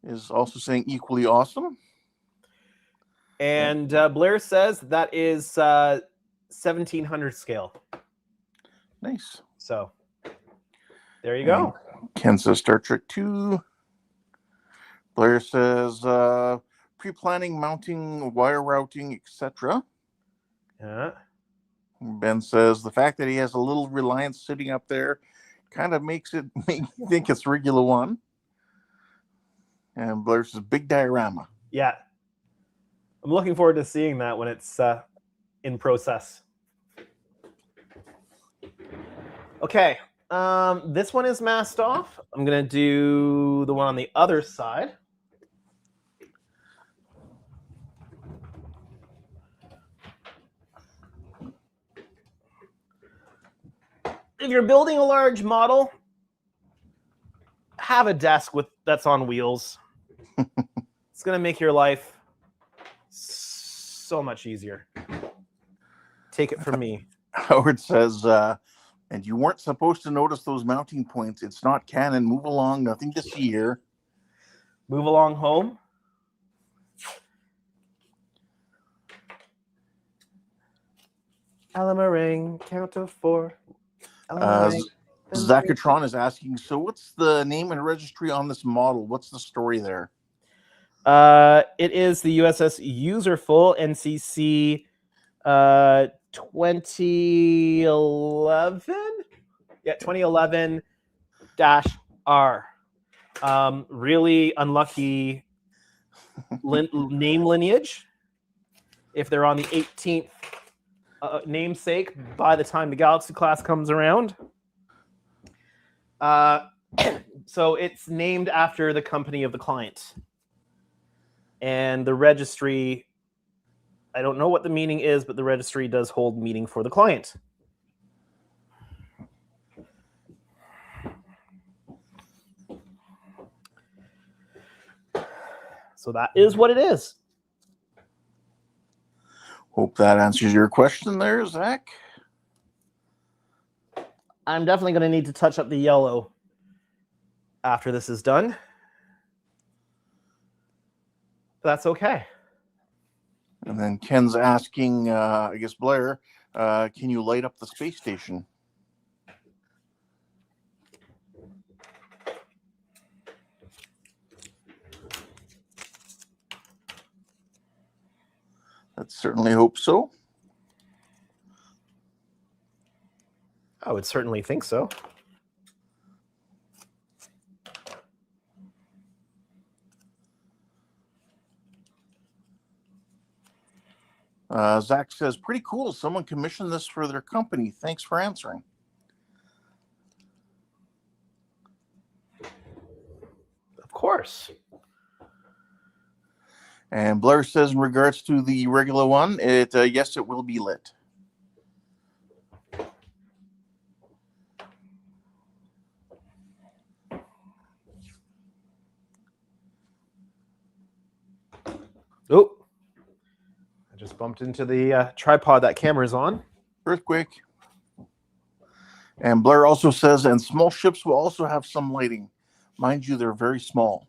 is also saying equally awesome. And Blair says that is 1700 scale. Nice. So there you go. Ken says Star Trek 2. Blair says pre-planning, mounting, wire routing, etc. Yeah. Ben says the fact that he has a little Reliance sitting up there kind of makes it make you think it's Regular One. And Blair says big diorama. Yeah. I'm looking forward to seeing that when it's in process. Okay. This one is masked off. I'm going to do the one on the other side. If you're building a large model, have a desk that's on wheels. It's going to make your life so much easier. Take it from me. Howard says, and you weren't supposed to notice those mounting points. It's not canon. Move along. Nothing to see here. Move along home. Alamarang, count to 4. Zacatron is asking, so what's the name and registry on this model? What's the story there? It is the USS Userful NCC 2011. Yeah, 2011-R. Really unlucky name lineage. If they're on the 18th namesake by the time the Galaxy class comes around. So it's named after the company of the client. And the registry, I don't know what the meaning is, but the registry does hold meaning for the client. So that is what it is. Hope that answers your question there, Zach. I'm definitely going to need to touch up the yellow after this is done. That's okay. And then Ken's asking, I guess, Blair, can you light up the space station? Let's certainly hope so. I would certainly think so. Zach says, pretty cool. Someone commissioned this for their company. Thanks for answering. Of course. And Blair says, in regards to the regular one, yes, it will be lit. Oh, I just bumped into the tripod that camera's on. Earthquake. And Blair also says, and small ships will also have some lighting. Mind you, they're very small.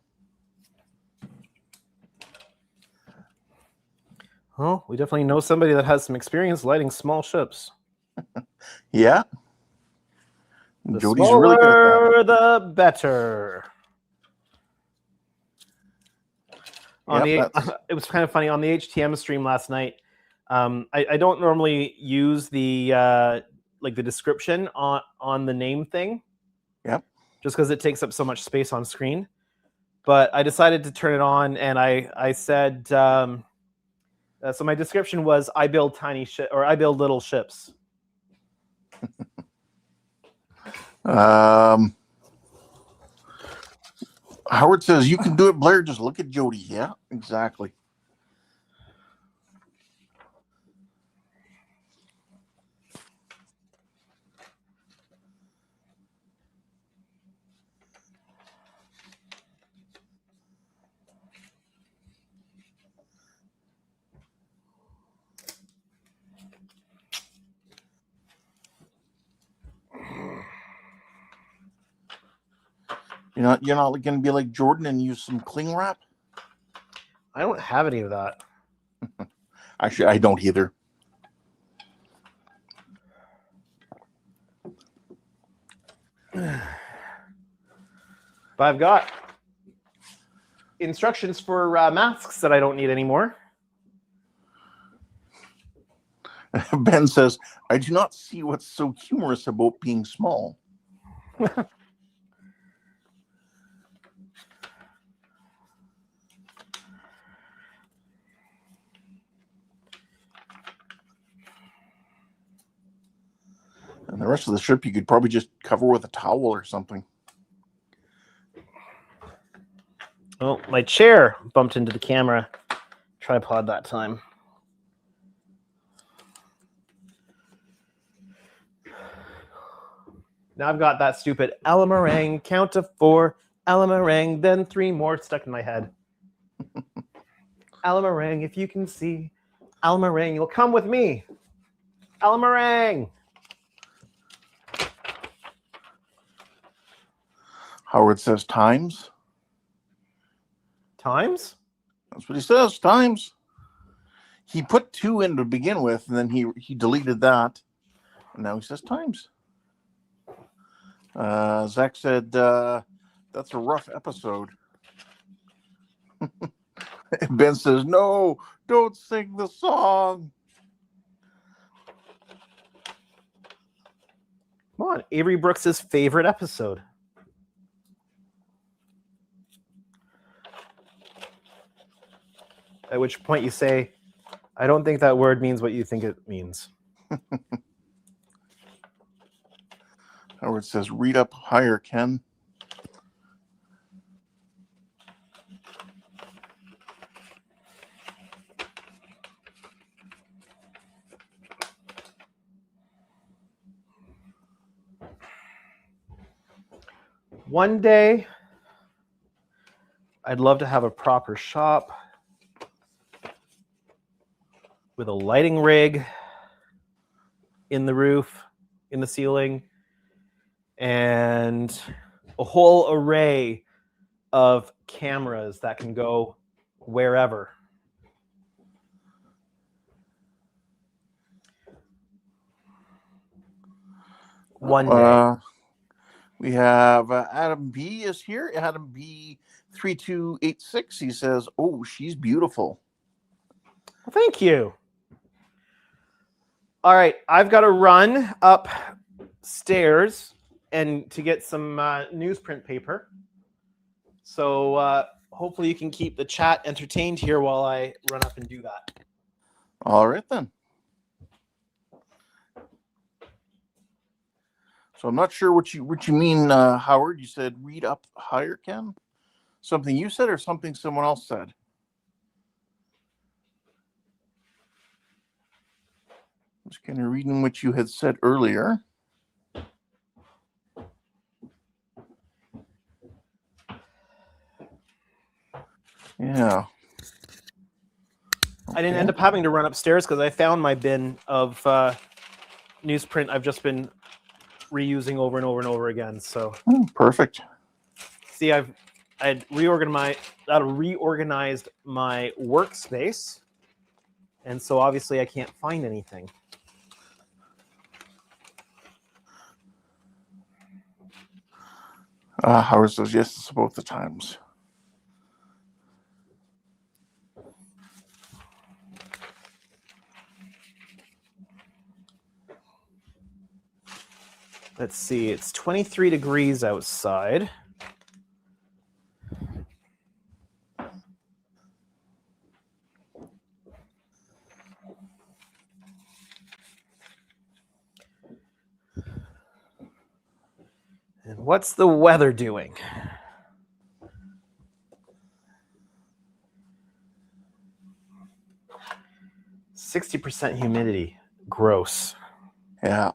Well, we definitely know somebody that has some experience lighting small ships. Yeah. The Jody's really good at that. the better. It was kind of funny on the HTM stream last night. I don't normally use the the description on the name thing. Yep. Just because it takes up so much space on screen. But I decided to turn it on, and I said, so my description was, I build I build little ships. Howard says, you can do it, Blair. Just look at Jody. Yeah, exactly. You're not going to be like Jordan and use some cling wrap? I don't have any of that. Actually, I don't either. But I've got instructions for masks that I don't need anymore. Ben says, I do not see what's so humorous about being small. And the rest of the ship you could probably just cover with a towel or something. Oh, my chair bumped into the camera tripod that time. Now I've got that stupid Alamarang, count to 4, Alamarang, then 3 more stuck in my head. Alamarang, if you can see, Alamarang, you'll come with me. Alamarang. Howard says times. Times? That's what he says, times. He put 2 in to begin with, and then he deleted that. And now he says times. Zach said, that's a rough episode. Ben says, no, don't sing the song. Come on, Avery Brooks's favorite episode. At which point you say, I don't think that word means what you think it means. Howard says, read up higher, Ken. One day, I'd love to have a proper shop with a lighting rig in the roof, in the ceiling, and a whole array of cameras that can go wherever. One day. We have Adam B is here. Adam B 3286. He says, "Oh, she's beautiful." Well, thank you. All right, I've got to run upstairs and to get some newsprint paper. So hopefully you can keep the chat entertained here while I run up and do that. All right then. So I'm not sure what you mean, Howard. You said read up higher, Ken? Something you said or something someone else said? I'm just kind of reading what you had said earlier. Yeah. I didn't end up having to run upstairs because I found my bin of newsprint I've just been reusing over and over and over again. So perfect. See, I'd reorganized my workspace, and so obviously I can't find anything. Howard says yes, it's both the times. Let's see, it's 23 degrees outside. And what's the weather doing? %60 humidity. Gross. Yeah.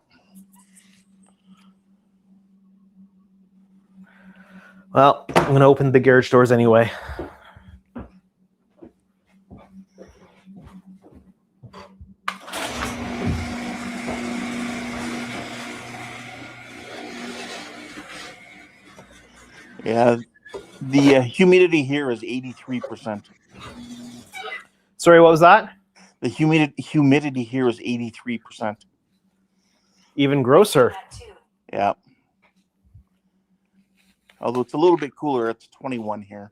Well, I'm going to open the garage doors anyway. Yeah, The humidity here is 83%. Sorry, what was that? The humidity here is 83%. Even grosser. Yeah. Although it's a little bit cooler, it's 21 here.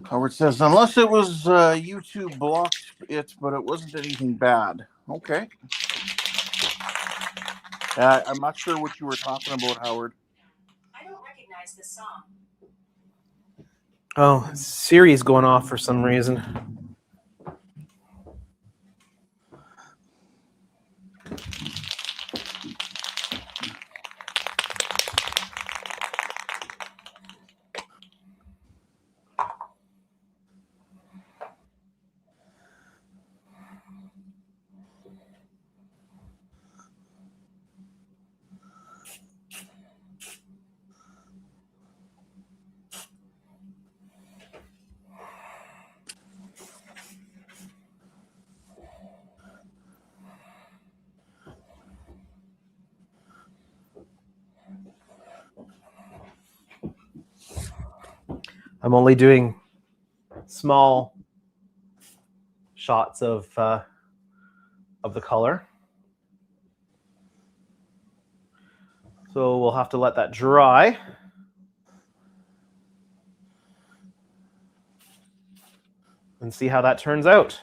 Howard says, unless it was YouTube blocked it, but it wasn't anything bad. Okay. I'm not sure what you were talking about, Howard. I don't recognize this song. Oh, Siri's going off for some reason. I'm only doing small shots of the color. So we'll have to let that dry. And see how that turns out.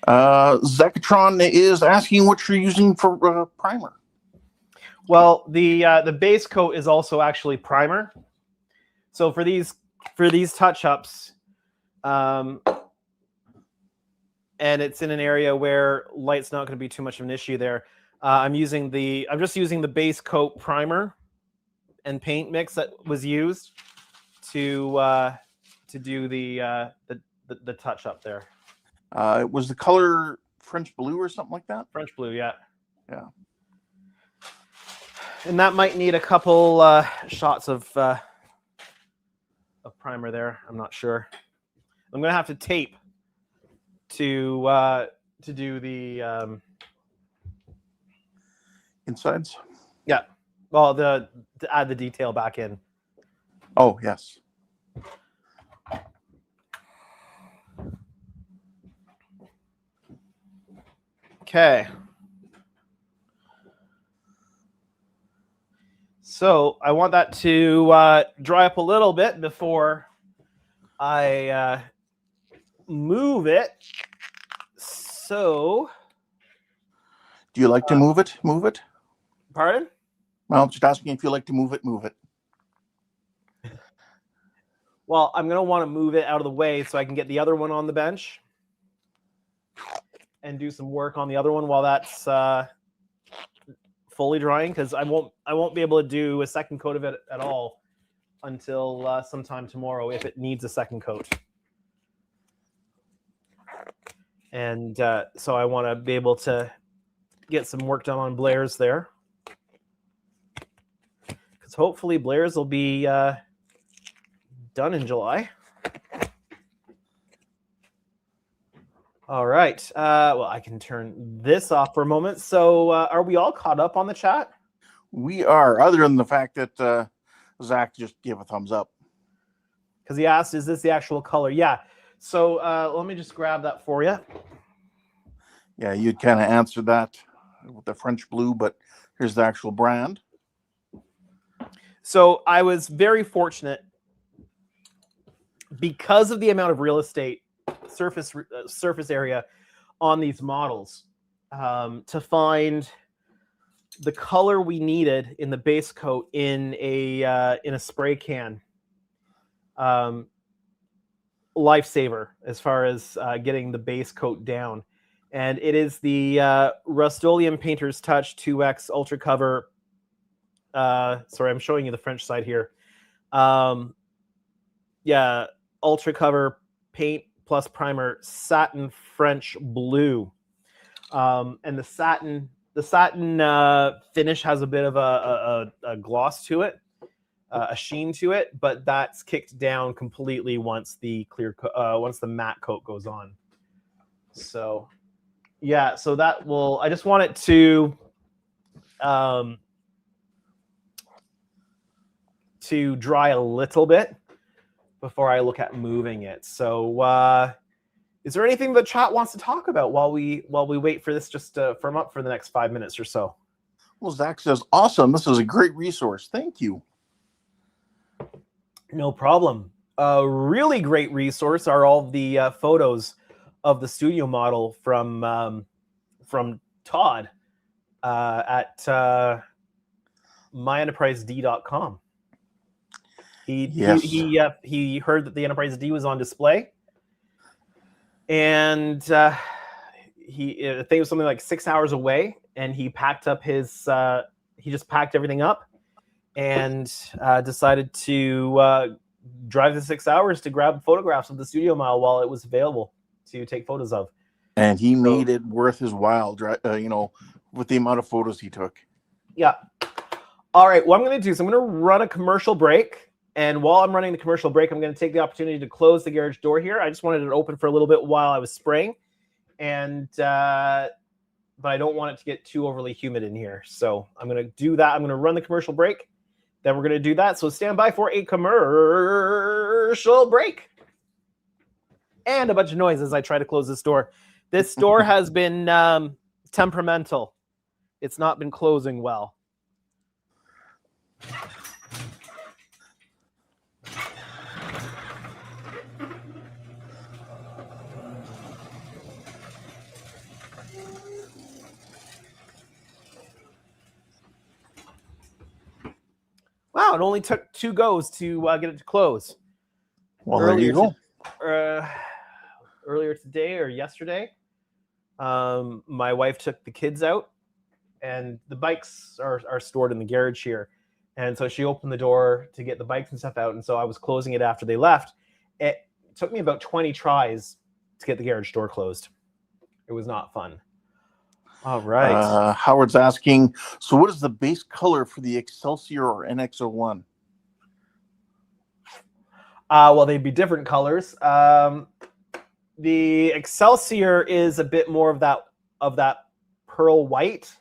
Zacatron is asking what you're using for primer. Well, the base coat is also actually primer. So for these touch-ups, and it's in an area where light's not going to be too much of an issue there. I'm just using the base coat primer and paint mix that was used to do the touch-up there. Was the color French blue or something like that? French blue, yeah. Yeah. And that might need a couple shots of primer there. I'm not sure. I'm gonna have to tape to do the insides. Yeah. Well, to add the detail back in. Oh yes. Okay. So I want that to dry up a little bit before I move it. So, do you like to move it? Move it? Pardon? Well, I'm just asking if you like to move it. Move it. Well, I'm going to want to move it out of the way so I can get the other one on the bench and do some work on the other one while that's fully drying, because I won't be able to do a second coat of it at all until sometime tomorrow if it needs a second coat. And so I want to be able to get some work done on Blair's there, because hopefully Blair's will be done in July. All right. Well, I can turn this off for a moment. So are we all caught up on the chat? We are, other than the fact that Zach just gave a thumbs up. Because he asked, is this the actual color? Yeah. So let me just grab that for you. Yeah, you'd kind of answered that with the French blue, but here's the actual brand. So I was very fortunate because of the amount of real estate surface area on these models to find the color we needed in the base coat in a spray can. Lifesaver as far as getting the base coat down. And it is the Rust-Oleum Painter's Touch 2X Ultra Cover. Sorry, I'm showing you the French side here. Yeah, Ultra Cover Paint plus Primer Satin French Blue. And the satin finish has a bit of a gloss to it. a sheen to it, but that's kicked down completely once the once the matte coat goes on. So yeah, so that will. I just want it to dry a little bit before I look at moving it. So is there anything the chat wants to talk about while we wait for this just to firm up for the next 5 minutes or so? Well, Zach says, awesome. This is a great resource. Thank you. No problem. A really great resource are all the photos of the studio model from Todd at myenterprised.com. He heard that the Enterprise D was on display, and I think it was something like 6 hours away, and he packed up his he just packed everything up and decided to drive the 6 hours to grab photographs of the studio model while it was available to take photos of. And he made it worth his while, with the amount of photos he took. Yeah. All right, what I'm going to do is I'm going to run a commercial break. And while I'm running the commercial break, I'm going to take the opportunity to close the garage door here. I just wanted it open for a little bit while I was spraying. And but I don't want it to get too overly humid in here. So I'm going to do that. I'm going to run the commercial break. Then we're going to do that. So stand by for a commercial break. And a bunch of noise as I try to close this door. This door has been temperamental. It's not been closing well. Wow, it only took 2 goes to get it to close. Well, there you go. Earlier today or yesterday, my wife took the kids out, and the bikes are stored in the garage here. And so she opened the door to get the bikes and stuff out, and so I was closing it after they left. It took me about 20 tries to get the garage door closed. It was not fun. All right. Howard's asking, so what is the base color for the Excelsior or NX-01? Well, they'd be different colors. The Excelsior is a bit more of that pearl white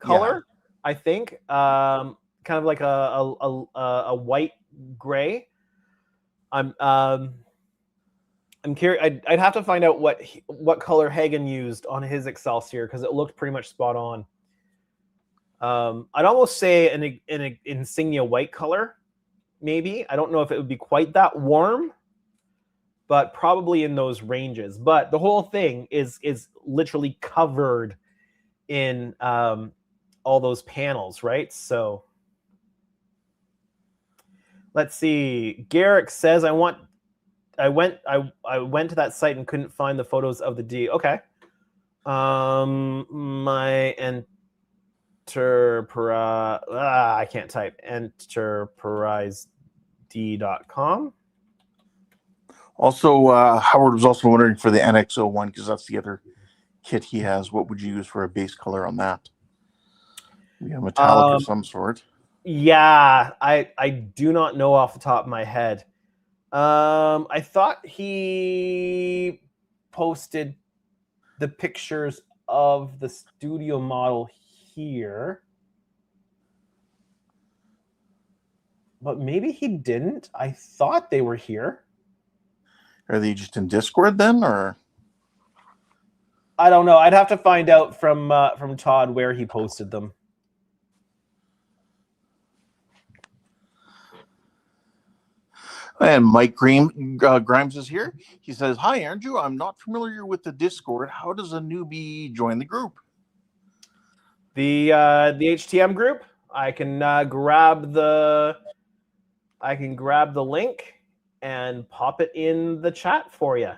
color, yeah. I think. Kind of like a white gray. I'm curious. I'd have to find out what color Hagen used on his Excelsior, because it looked pretty much spot on. I'd almost say an insignia white color, maybe. I don't know if it would be quite that warm, but probably in those ranges. But the whole thing is literally covered in all those panels, right? So let's see. Garrick says, I went to that site and couldn't find the photos of the D. Okay. My enterprise, I can't type, enterprised.com. Also, Howard was also wondering for the NX-01, because that's the other kit he has. What would you use for a base color on that? Yeah, metallic of some sort. Yeah, I do not know off the top of my head. I thought he posted the pictures of the studio model here, but maybe he didn't. I thought they were here. Are they just in Discord then, or? I don't know. I'd have to find out from Todd where he posted them. And Mike Grimes is here. He says, "Hi, Andrew. I'm not familiar with the Discord. How does a newbie join the group?" The HTM group. I can grab the link and pop it in the chat for you.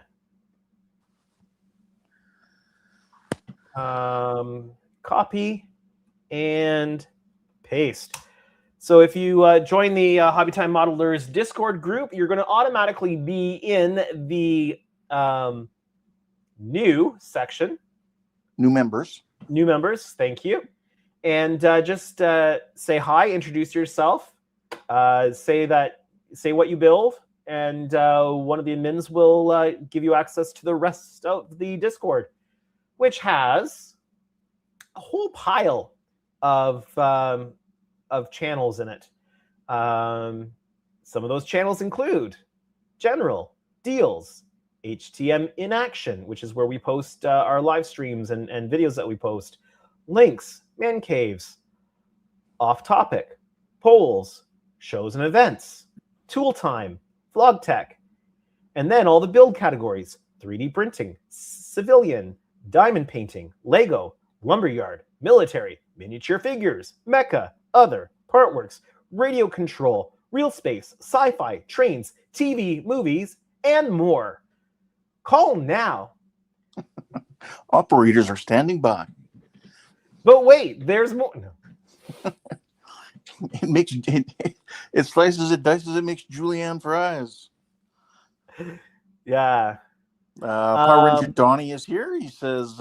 Copy and paste. So if you join the Hobby Time Modelers Discord group, you're going to automatically be in the new section. New members. New members, thank you. And just say hi, introduce yourself, Say what you build, and one of the admins will give you access to the rest of the Discord, which has a whole pile of channels in it. Some of those channels include General, Deals, HTM in Action, which is where we post our live streams and videos that we post, Links, Man Caves, Off Topic, Polls, Shows and Events, Tool Time, Vlog Tech, and then all the build categories: 3D printing, civilian, diamond painting, Lego, lumberyard, military, miniature figures, mecha, other, partworks, radio control, real space, sci-fi, trains, TV, movies, and more. Call now. Operators are standing by. But wait, there's more. No. It slices, it dices, it makes julienne fries. Yeah. Power Ranger Donnie is here. He says,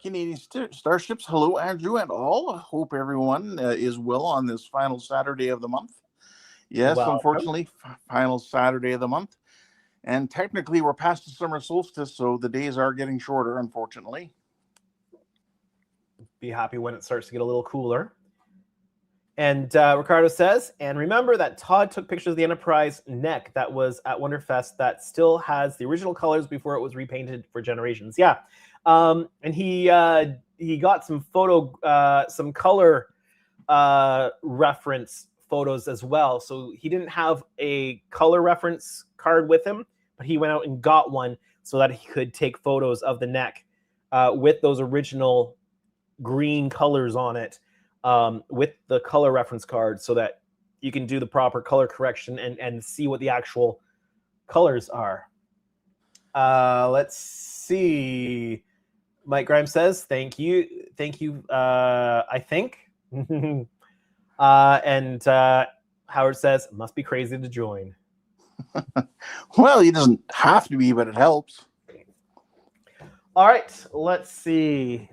Canadian Starships, hello, Andrew and all. I hope everyone is well on this final Saturday of the month. Yes, Welcome. Unfortunately, final Saturday of the month. And technically, we're past the summer solstice, so the days are getting shorter, unfortunately. Be happy when it starts to get a little cooler. And Ricardo says, and remember that Todd took pictures of the Enterprise neck that was at Wonderfest that still has the original colors before it was repainted for generations. Yeah. And he got some some color reference photos as well. So he didn't have a color reference card with him, but he went out and got one so that he could take photos of the neck with those original green colors on it, with the color reference card, so that you can do the proper color correction and see what the actual colors are. Let's see. Mike Grimes says, thank you. I think. And Howard says, must be crazy to join. Well, he doesn't have to be, but it helps. All right, let's see.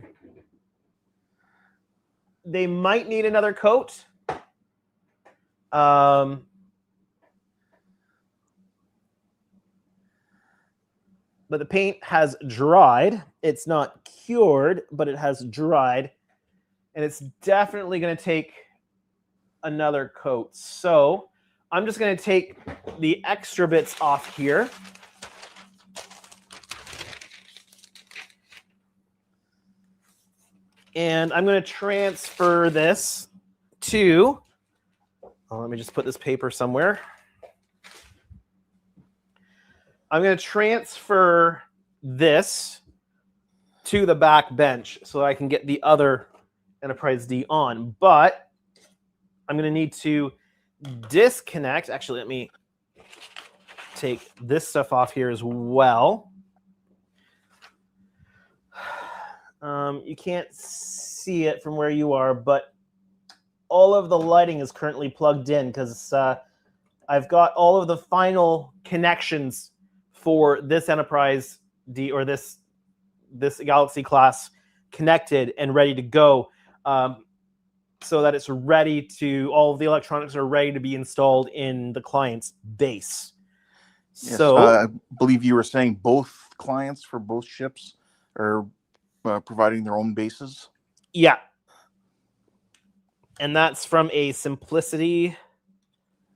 They might need another coat. But the paint has dried. It's not cured, but it has dried. And it's definitely going to take another coat. So I'm just going to take the extra bits off here. And I'm going to transfer this to, let me just put this paper somewhere. I'm going to transfer this to the back bench so that I can get the other Enterprise D on. But I'm going to need to disconnect. Actually, let me take this stuff off here as well. You can't see it from where you are, but all of the lighting is currently plugged in because I've got all of the final connections for this Enterprise D or this Galaxy class connected and ready to go, so that it's ready to, all of the electronics are ready to be installed in the client's base. Yes, So I believe you were saying both clients for both ships are providing their own bases. Yeah. And that's from a simplicity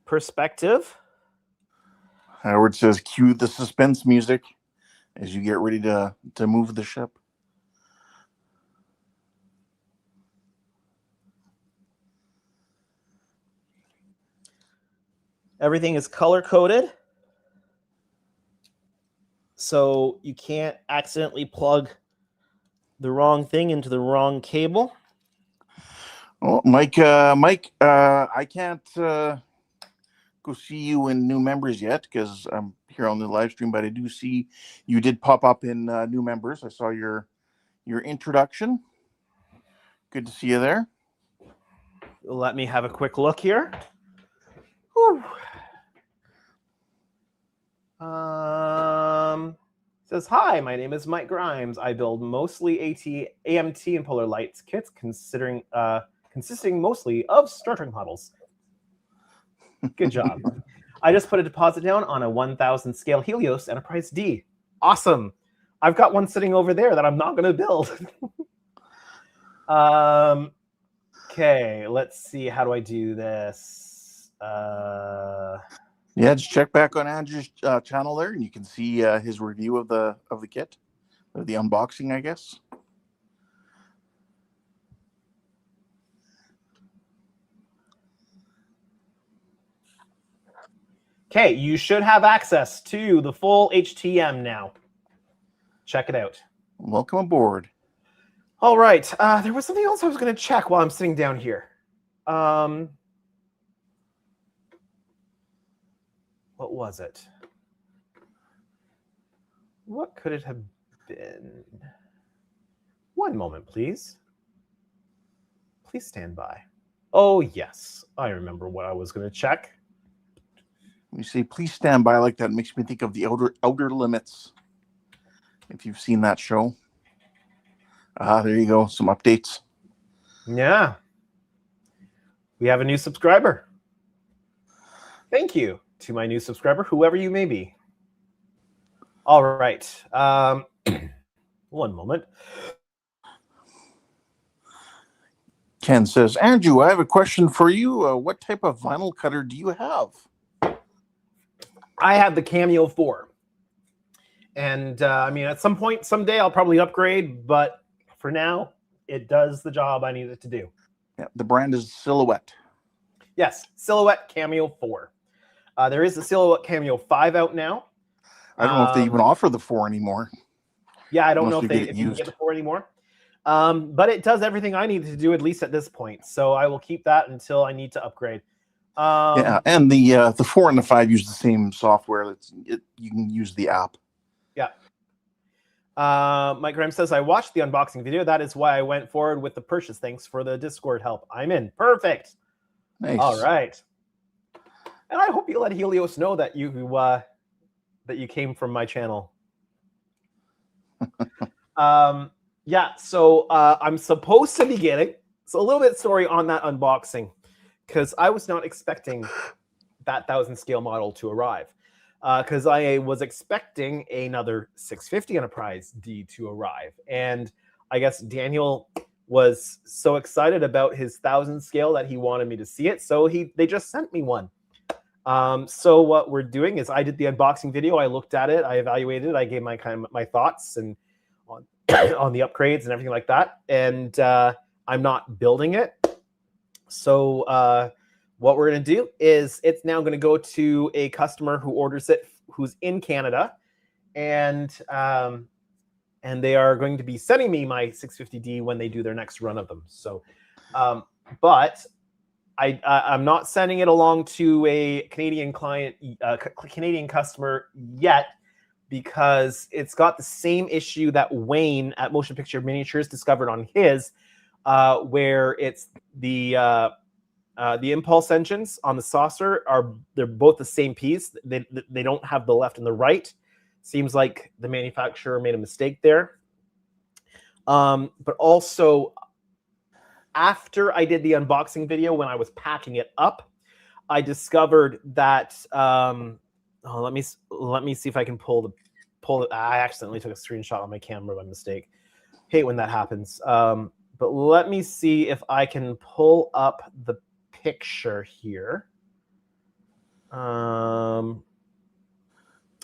perspective. Howard says, cue the suspense music as you get ready to move the ship. Everything is color-coded, so you can't accidentally plug the wrong thing into the wrong cable. Oh, Mike, I can't go see you in new members yet because I'm here on the live stream, but I do see you did pop up in new members. I saw your introduction. Good to see you there. Let me have a quick look here. Whew. Says, hi, my name is Mike Grimes. I build mostly AMT and polar lights kits, consisting mostly of Star Trek models. Good job. I just put a deposit down on a 1000 scale Helios Enterprise D. Awesome. I've got one sitting over there that I'm not going to build. Okay, let's see. How do I do this? Yeah, just check back on Andrew's channel there, and you can see his review of the kit, or the unboxing, I guess. Okay, you should have access to the full HTM now. Check it out. Welcome aboard. All right. There was something else I was going to check while I'm sitting down here. What was it? What could it have been? One moment, please. Please stand by. Oh, yes. I remember what I was going to check. When you say please stand by like that, it makes me think of the Outer Limits. If you've seen that show. There you go. Some updates. Yeah. We have a new subscriber. Thank you to my new subscriber, whoever you may be. All right. One moment. Ken says, Andrew, I have a question for you. What type of vinyl cutter do you have? I have the Cameo 4. And I mean, at some point, someday, I'll probably upgrade. But for now, it does the job I need it to do. Yeah, the brand is Silhouette. Yes, Silhouette Cameo 4. There is a Silhouette Cameo 5 out now. I don't know if they even offer the 4 anymore. Yeah, I don't know Unless if you you can get the 4 anymore. But it does everything I need to do, at least at this point. So I will keep that until I need to upgrade. Yeah, and the 4 and the 5 use the same software. You can use the app. Yeah. Mike Graham says, I watched the unboxing video. That is why I went forward with the purchase. Thanks for the Discord help. I'm in. Perfect. Nice. All right. And I hope you let Helios know that you came from my channel. Yeah, so I'm supposed to be getting a little bit story on that unboxing, because I was not expecting that 1000 scale model to arrive, because I was expecting another 650 Enterprise D to arrive, and I guess Daniel was so excited about his 1000 scale that he wanted me to see it, so they just sent me one. So what we're doing is I did the unboxing video. I looked at it, I evaluated it, I gave my thoughts and on the upgrades and everything like that. And I'm not building it. So what we're going to do is it's now going to go to a customer who orders it, who's in Canada, and they are going to be sending me my 650D when they do their next run of them. So, but I'm not sending it along to a Canadian client, Canadian customer yet, because it's got the same issue that Wayne at Motion Picture Miniatures discovered on his, where it's the impulse engines on the saucer they're both the same piece. They don't have the left and the right. Seems like the manufacturer made a mistake there. But also, after I did the unboxing video, when I was packing it up, I discovered that. Let me see if I can pull it. I accidentally took a screenshot on my camera by mistake. Hate when that happens. But let me see if I can pull up the picture here.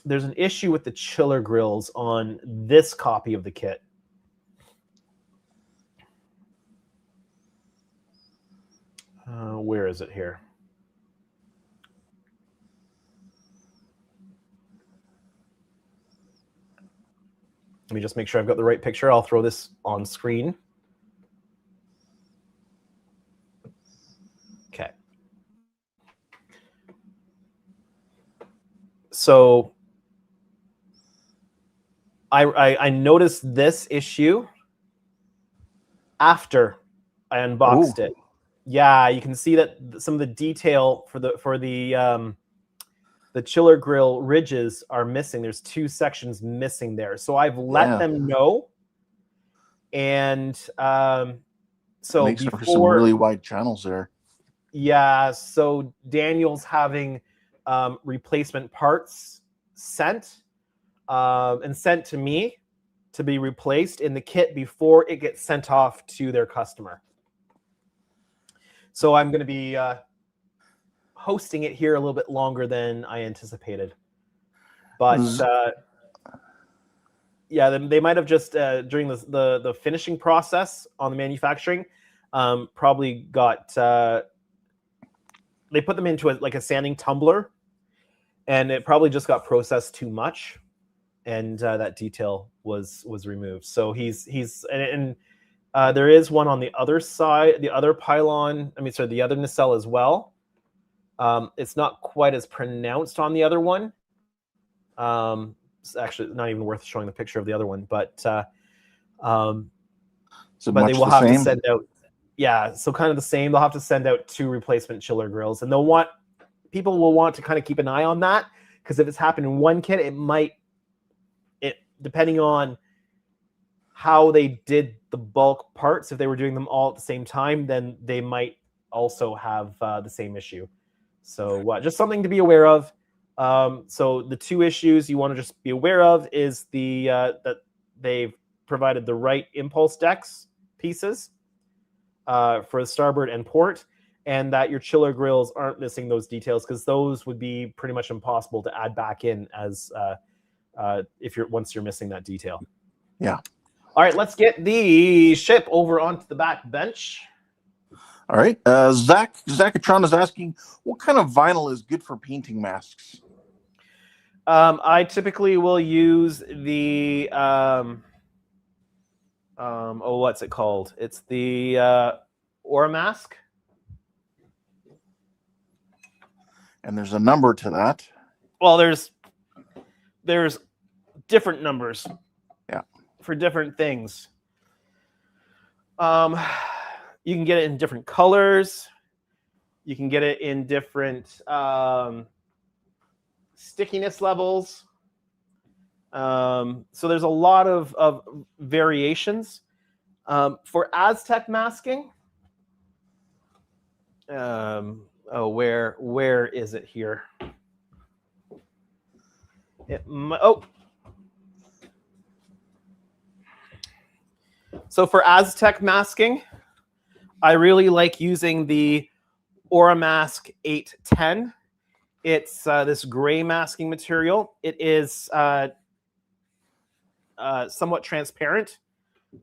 There's an issue with the chiller grills on this copy of the kit. Where is it here? Let me just make sure I've got the right picture. I'll throw this on screen. Okay. So I noticed this issue after I unboxed it. Yeah, you can see that some of the detail for the chiller grill ridges are missing. There's 2 sections missing there. So I've let them know. And so makes for some really wide channels there. Yeah, so Daniel's having replacement parts sent and sent to me to be replaced in the kit before it gets sent off to their customer. So I'm going to be hosting it here a little bit longer than I anticipated. But yeah, they might have just during the finishing process on the manufacturing, probably got they put them into a sanding tumbler, and it probably just got processed too much, and that detail was removed. So he's and there is one on the other side, the other pylon. I mean, sorry, the other nacelle as well. It's not quite as pronounced on the other one. It's actually not even worth showing the picture of the other one, but they will have to send out. Yeah, so kind of the same. They'll have to send out 2 replacement chiller grills, and people will want to kind of keep an eye on that, because if it's happened in one kit, it depending on how they did the bulk parts, if they were doing them all at the same time, then they might also have the same issue. So just something to be aware of. So the 2 issues you want to just be aware of is that they've provided the right impulse decks pieces for the starboard and port, and that your chiller grills aren't missing those details, because those would be pretty much impossible to add back in as once you're missing that detail. Yeah. All right, let's get the ship over onto the back bench. All right. Zachatron is asking, what kind of vinyl is good for painting masks? I typically will use the what's it called? It's the Aura mask. And there's a number to that. Well, there's different numbers. Yeah. For different things. You can get it in different colors. You can get it in different stickiness levels. So there's a lot of variations. For Aztec masking, where is it here? So for Aztec masking, I really like using the Aura Mask 810. It's this gray masking material. It is somewhat transparent.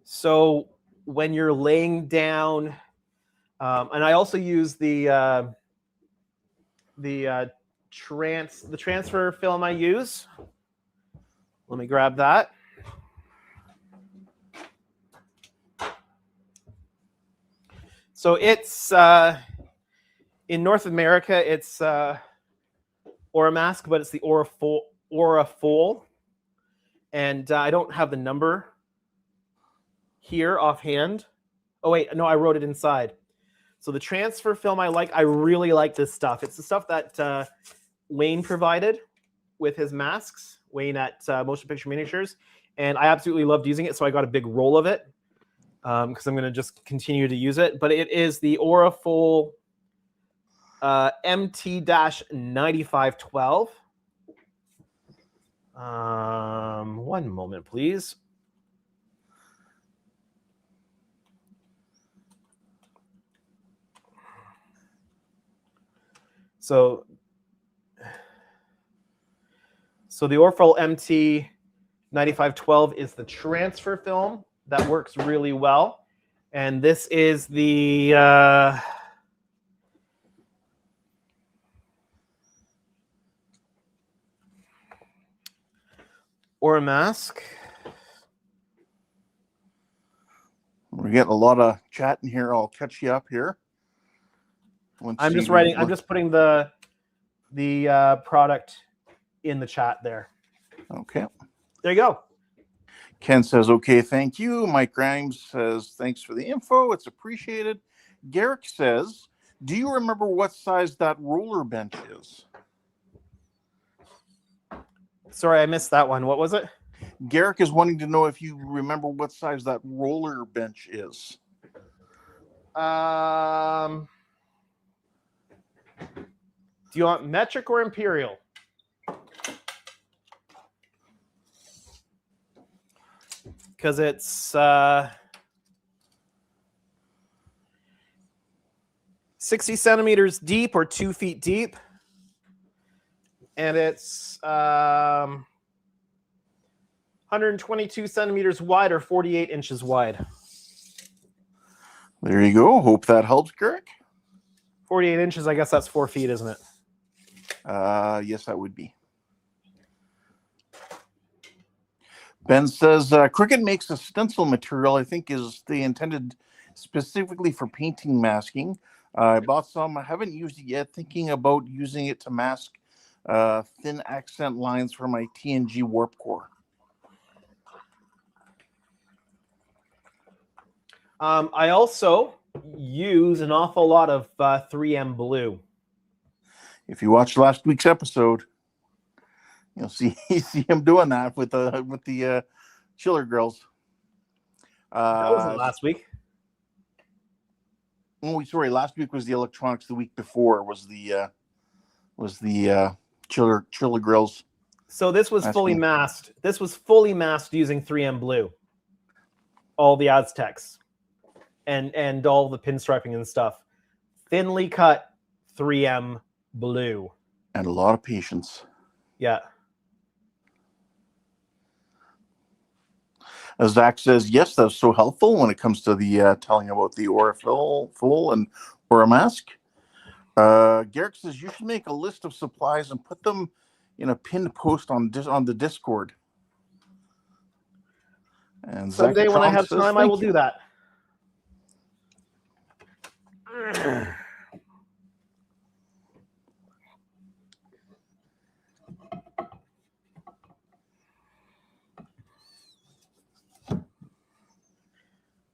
So when you're laying down, and I also use the transfer film I use. Let me grab that. So it's in North America, it's Aura Mask, but it's the Aura Full. And I don't have the number here offhand. Oh wait, no, I wrote it inside. So the transfer film I really like this stuff. It's the stuff that Wayne provided with his masks, Wayne at Motion Picture Miniatures, and I absolutely loved using it, so I got a big roll of it because I'm going to just continue to use it. But it is the Aura Full MT-9512. One moment, please. So the Orfel MT-9512 is the transfer film that works really well. And this is the Aura Mask. We're getting a lot of chat in here. I'll catch you up here. I'm just writing. I'm just putting the product in the chat there. Okay. There you go. Ken says, okay, thank you. Mike Grimes says, thanks for the info. It's appreciated. Garrick says, do you remember what size that roller bench is? Sorry, I missed that one. What was it? Garrick is wanting to know if you remember what size that roller bench is. Do you want metric or imperial? Because it's 60 centimeters deep or 2 feet deep. And it's 122 centimeters wide or 48 inches wide. There you go. Hope that helps, Garrick. 48 inches, I guess that's 4 feet, isn't it? Yes, that would be. Ben says, Cricket makes a stencil material, I think is they intended specifically for painting masking. I bought some. I haven't used it yet, thinking about using it to mask thin accent lines for my TNG warp core. I also use an awful lot of 3M blue. If you watched last week's episode, you'll see him doing that with the chiller grills. That wasn't last week. Oh, sorry. Last week was the electronics. The week before was the chiller grills. So this was fully masked. This was fully masked using 3M blue. All the Aztecs and all the pinstriping and stuff. Thinly cut 3M blue. And a lot of patience. Yeah. As Zach says, yes, that's so helpful when it comes to the telling about the aura full and aura mask. Garrick says you should make a list of supplies and put them in a pinned post on the Discord. And someday when I have time, I will do that.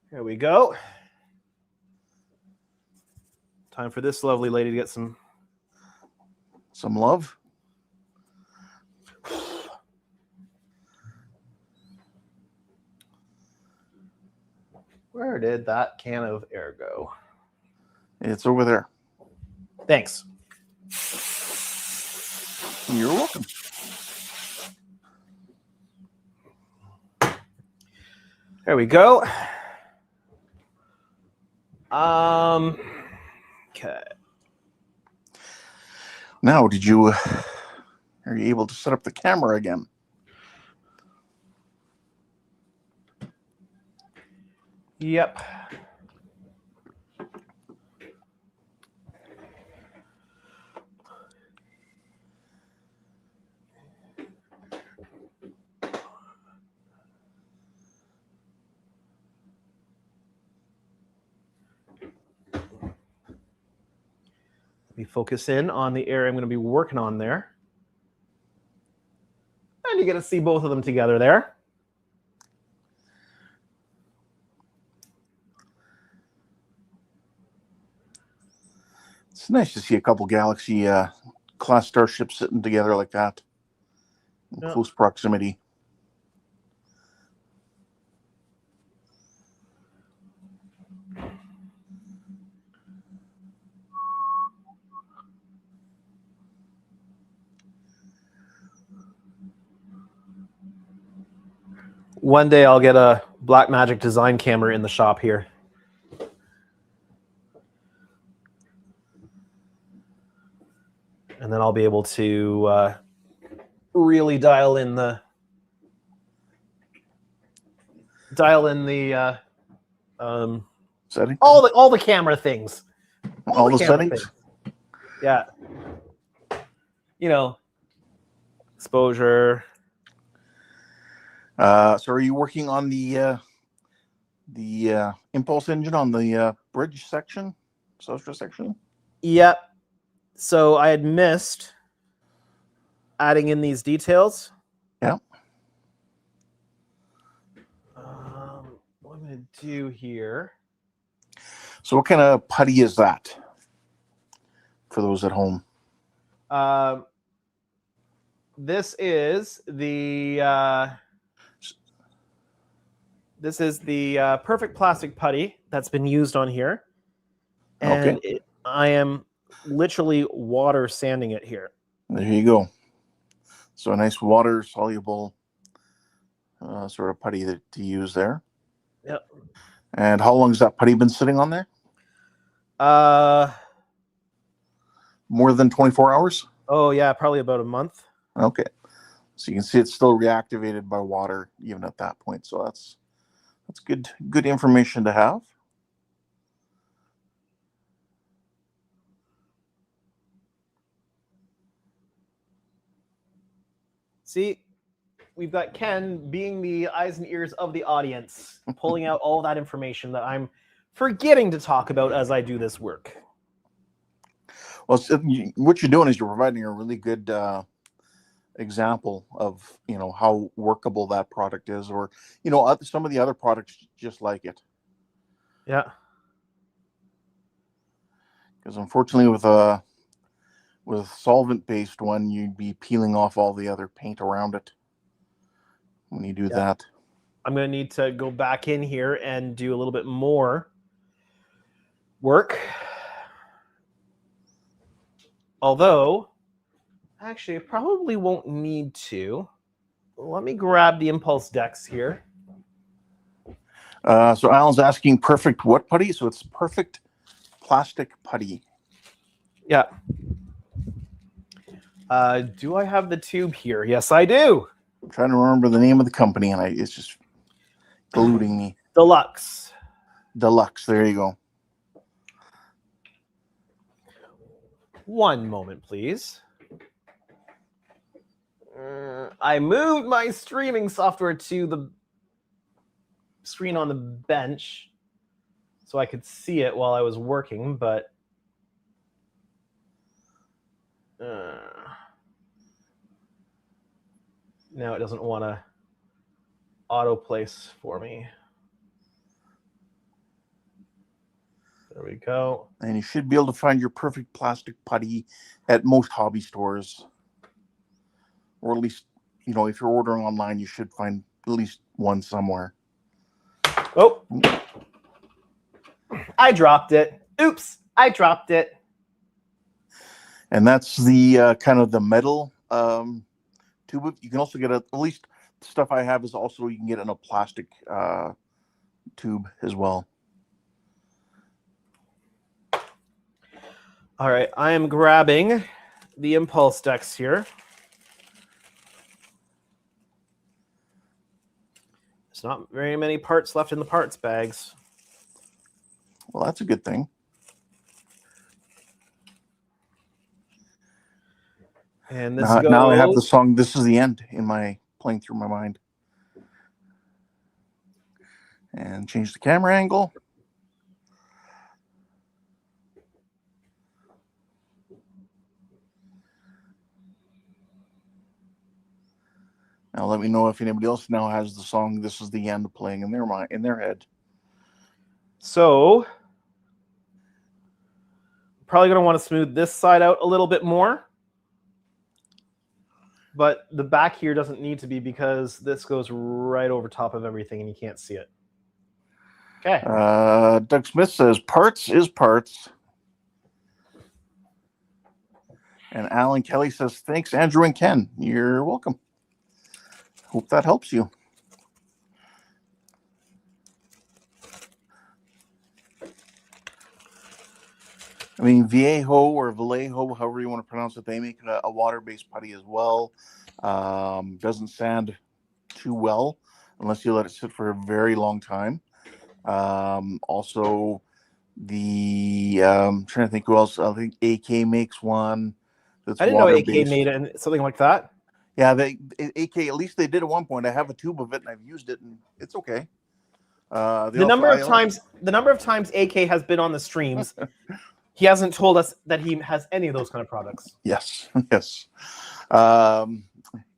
Here we go. Time for this lovely lady to get some love. Where did that can of air go? It's over there. Thanks. You're welcome. There we go. Okay. Now, are you able to set up the camera again? Yep. Let me focus in on the area I'm going to be working on there. And you get to see both of them together there. It's nice to see a couple Galaxy class starships sitting together like that in close proximity. One day I'll get a Blackmagic design camera in the shop here. And then I'll be able to really dial in the setting. all the camera things. All the settings. Things. Yeah. You know, exposure. So are you working on the impulse engine on the bridge section, social section? Yep. So I had missed adding in these details. Yeah. What I'm going to do here. So what kind of putty is that for those at home? This is the perfect plastic putty that's been used on here. And Okay. I am literally water sanding it here. There you go. So a nice water soluble sort of putty to use there. Yep. And how long has that putty been sitting on there? More than 24 hours? Oh yeah, probably about a month. Okay. So you can see it's still reactivated by water even at that point. So that's good information to have. See, we've got Ken being the eyes and ears of the audience, pulling out all that information that I'm forgetting to talk about as I do this work. Well, what you're doing is you're providing a really good example of how workable that product is, or some of the other products just like it. Yeah. Because unfortunately, with a solvent-based one, you'd be peeling off all the other paint around it when you do that. I'm going to need to go back in here and do a little bit more work. Although, actually, I probably won't need to. Let me grab the impulse decks here. So Alan's asking perfect what putty? So it's perfect plastic putty. Yeah. Do I have the tube here? Yes, I do. I'm trying to remember the name of the company, and it's just eluding me. Deluxe. There you go. One moment, please. I moved my streaming software to the screen on the bench so I could see it while I was working, but now it doesn't want to auto place for me. There we go. And you should be able to find your perfect plastic putty at most hobby stores. Or at least, if you're ordering online, you should find at least one somewhere. Oh, I dropped it. Oops, I dropped it. And that's the kind of the metal tube. You can also get at least stuff I have is also you can get in a plastic tube as well. All right, I am grabbing the impulse decks here. There's not very many parts left in the parts bags. Well, that's a good thing. And this now I have the song "This Is the End" playing through my mind. And change the camera angle. Now let me know if anybody else now has the song "This Is the End" playing in their head. So, probably going to want to smooth this side out a little bit more. But the back here doesn't need to be because this goes right over top of everything and you can't see it. Okay. Doug Smith says parts is parts. And Alan Kelly says, thanks, Andrew and Ken. You're welcome. Hope that helps you. I mean, Vallejo or Vallejo, however you want to pronounce it, they make a water-based putty as well. Doesn't sand too well unless you let it sit for a very long time. Also, I'm trying to think who else. I think AK makes one. That's I didn't know AK made something like that. Yeah, AK, at least they did at one point. I have a tube of it and I've used it and it's okay. The number of times AK has been on the streams, he hasn't told us that he has any of those kind of products. Yes.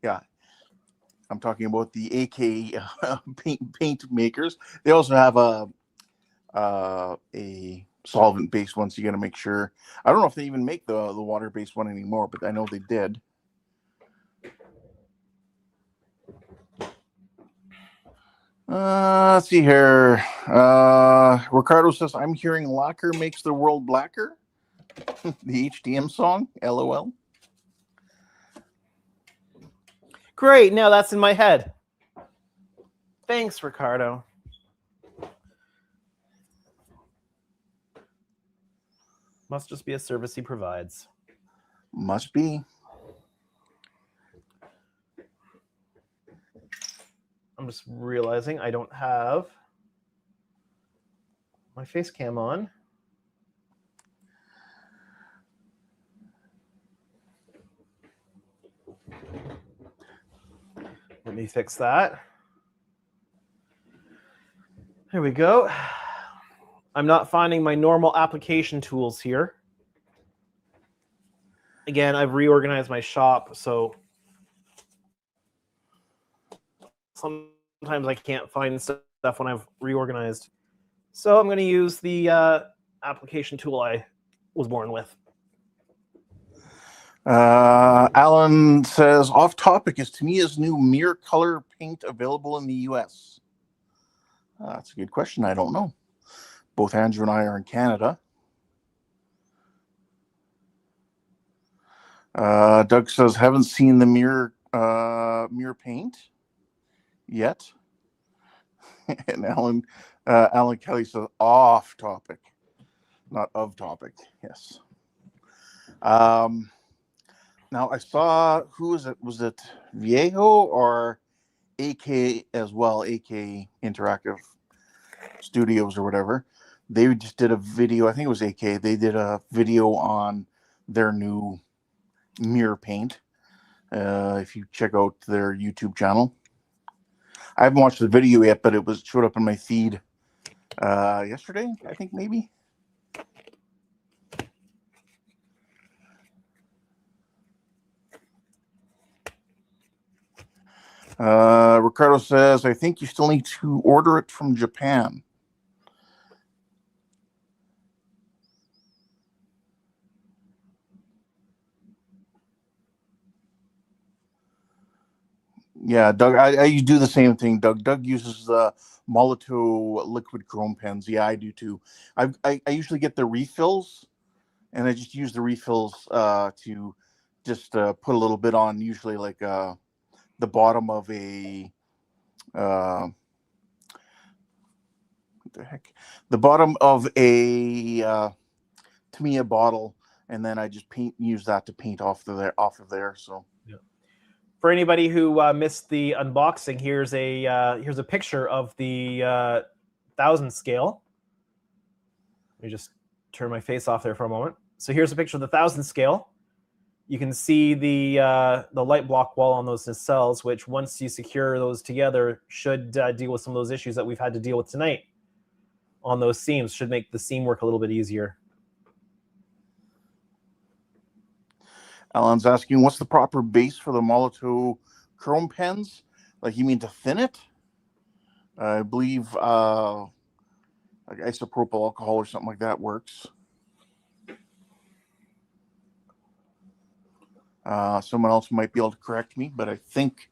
Yeah. I'm talking about the AK paint makers. They also have a solvent-based one, so you got to make sure. I don't know if they even make the water-based one anymore, but I know they did. Let's see here. Ricardo says, I'm hearing lacquer makes the world blacker. The HDM song, LOL. Great, now that's in my head. Thanks, Ricardo. Must just be a service he provides. Must be. I'm just realizing I don't have my face cam on. Let me fix that. There we go. I'm not finding my normal application tools here. Again, I've reorganized my shop, so sometimes I can't find stuff when I've reorganized. So I'm going to use the application tool I was born with. Alan says, off topic, is Tamiya's new mirror color paint available in the US? That's a good question. I don't know. Both Andrew and I are in Canada. Doug says, haven't seen the mirror paint yet. And Alan Kelly says, off topic, not of topic. Yes. Now I saw, who was it? Was it Viejo or AK as well? AK Interactive Studios or whatever. They just did a video. I think it was AK. They did a video on their new mirror paint. If you check out their YouTube channel, I haven't watched the video yet, but it showed up in my feed yesterday, I think maybe. Ricardo says, I think you still need to order it from Japan. Yeah, Doug, I do the same thing, Doug. Doug uses the Molotow liquid chrome pens. Yeah, I do too. I usually get the refills, and I just use the refills to just put a little bit on, usually like the bottom of a what the heck? The bottom of a Tamiya bottle, and then I just use that to paint off of there. So yeah. For anybody who missed the unboxing, here's a picture of the 1000 scale. Let me just turn my face off there for a moment. So here's a picture of the 1000 scale. You can see the light block wall on those nacelles, which once you secure those together should deal with some of those issues that we've had to deal with tonight on those seams. Should make the seam work a little bit easier. Alan's asking, what's the proper base for the Molotow chrome pens? Like, you mean to thin it? I believe like isopropyl alcohol or something like that works. Someone else might be able to correct me, but I think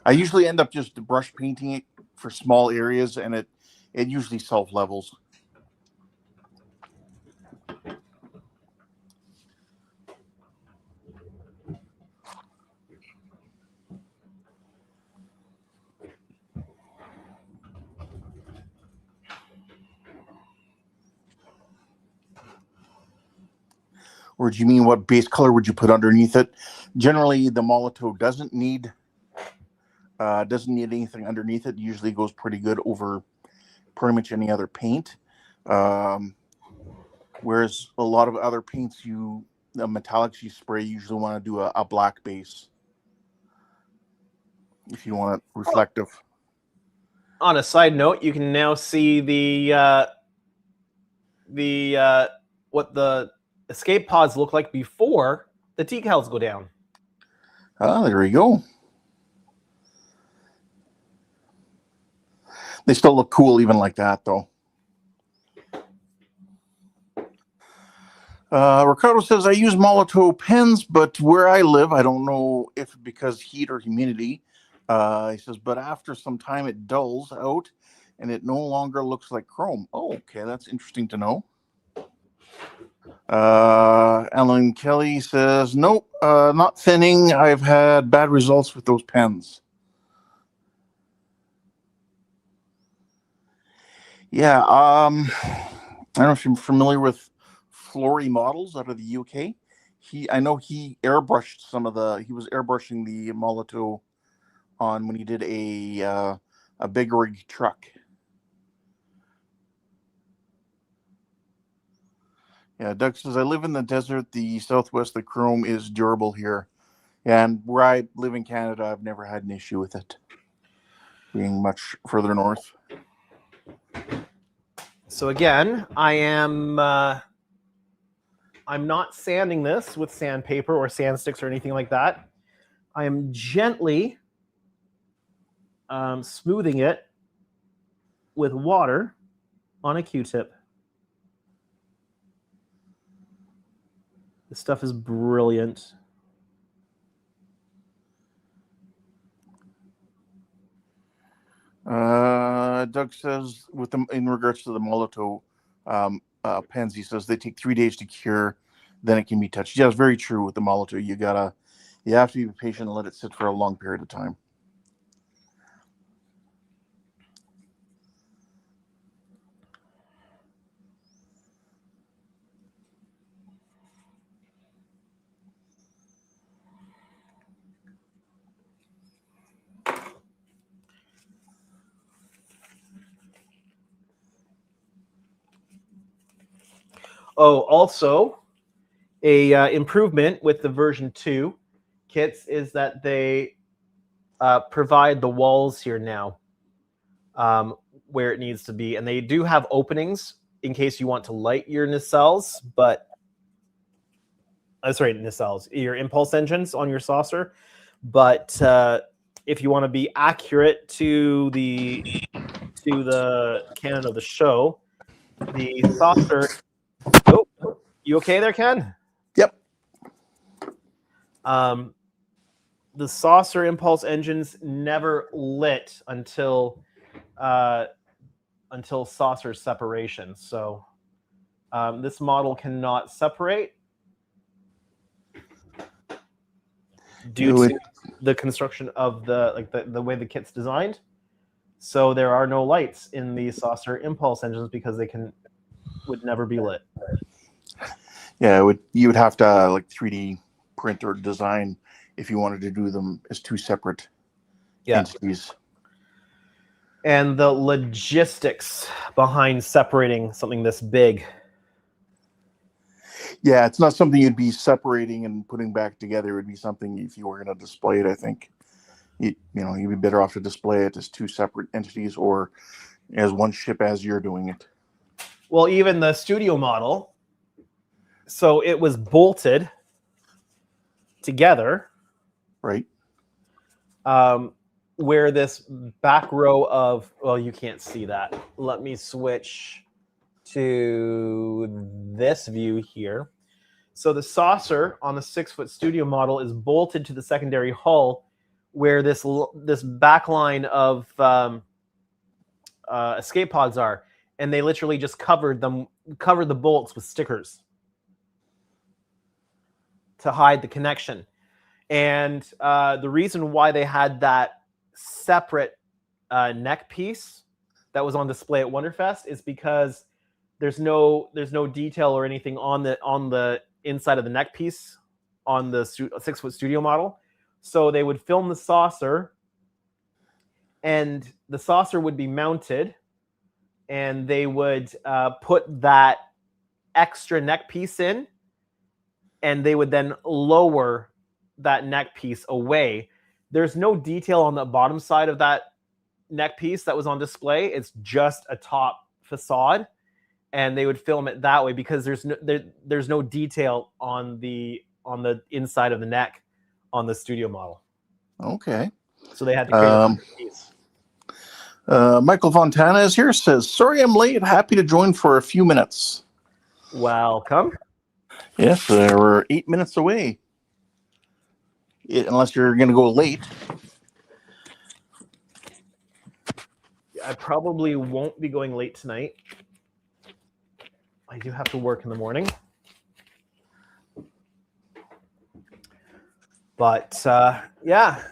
I usually end up just brush painting it for small areas, and it usually self-levels. Or do you mean what base color would you put underneath it? Generally, the Molotow doesn't need anything underneath it. Usually goes pretty good over pretty much any other paint. Whereas a lot of other paints, the metallics you spray, you usually want to do a black base if you want it reflective. On a side note, you can now see what the escape pods look like before the decals go down. Oh, there we go. They still look cool even like that, though. Ricardo says, I use Molotow pens, but where I live, I don't know if because heat or humidity. He says, but after some time it dulls out and it no longer looks like chrome. Oh, okay, that's interesting to know. Alan Kelly says, nope, not thinning. I've had bad results with those pens. Yeah, I don't know if you're familiar with Flory Models out of the UK. I know he airbrushed he was airbrushing the Molotov on when he did a big rig truck. Yeah, Doug says, I live in the desert. The southwest, the chrome is durable here. Yeah, and where I live in Canada, I've never had an issue with it being much further north. So again, I'm not sanding this with sandpaper or sand sticks or anything like that. I am gently smoothing it with water on a Q-tip. This stuff is brilliant. Doug says, in regards to the Molotov pens, he says they take 3 days to cure, then it can be touched. Yeah, it's very true with the Molotov. You have to be patient and let it sit for a long period of time. Oh, also, a improvement with the version 2 kits is that they provide the walls here now where it needs to be. And they do have openings in case you want to light your nacelles, but nacelles, your impulse engines on your saucer. But if you want to be accurate to the canon of the show, the saucer. Oh, you okay there, Ken? Yep. The saucer impulse engines never lit until saucer separation. So this model cannot separate due to the construction of the way the kit's designed. So there are no lights in the saucer impulse engines because they would never be lit. Yeah, you would have to 3D print or design if you wanted to do them as two separate entities. And the logistics behind separating something this big. Yeah, it's not something you'd be separating and putting back together. It would be something if you were going to display it, I think. You'd be better off to display it as two separate entities or as one ship as you're doing it. Well, even the studio model, so it was bolted together. Right. Where this back row of, well, you can't see that. Let me switch to this view here. So the saucer on the 6-foot studio model is bolted to the secondary hull, where this back line of escape pods are, and they literally just covered the bolts with stickers to hide the connection. And the reason why they had that separate neck piece that was on display at Wonderfest is because there's no detail or anything on the inside of the neck piece on the 6-foot studio model. So they would film the saucer, and the saucer would be mounted, and they would put that extra neck piece in, and they would then lower that neck piece away. There's no detail on the bottom side of that neck piece that was on display. It's just a top facade, and they would film it that way because there's no detail on the inside of the neck on the studio model. Okay. So they had to create a piece. Michael Fontana is here, says, sorry I'm late. Happy to join for a few minutes. Welcome. Yes, we're 8 minutes away. Unless you're going to go late. I probably won't be going late tonight. I do have to work in the morning. But yeah,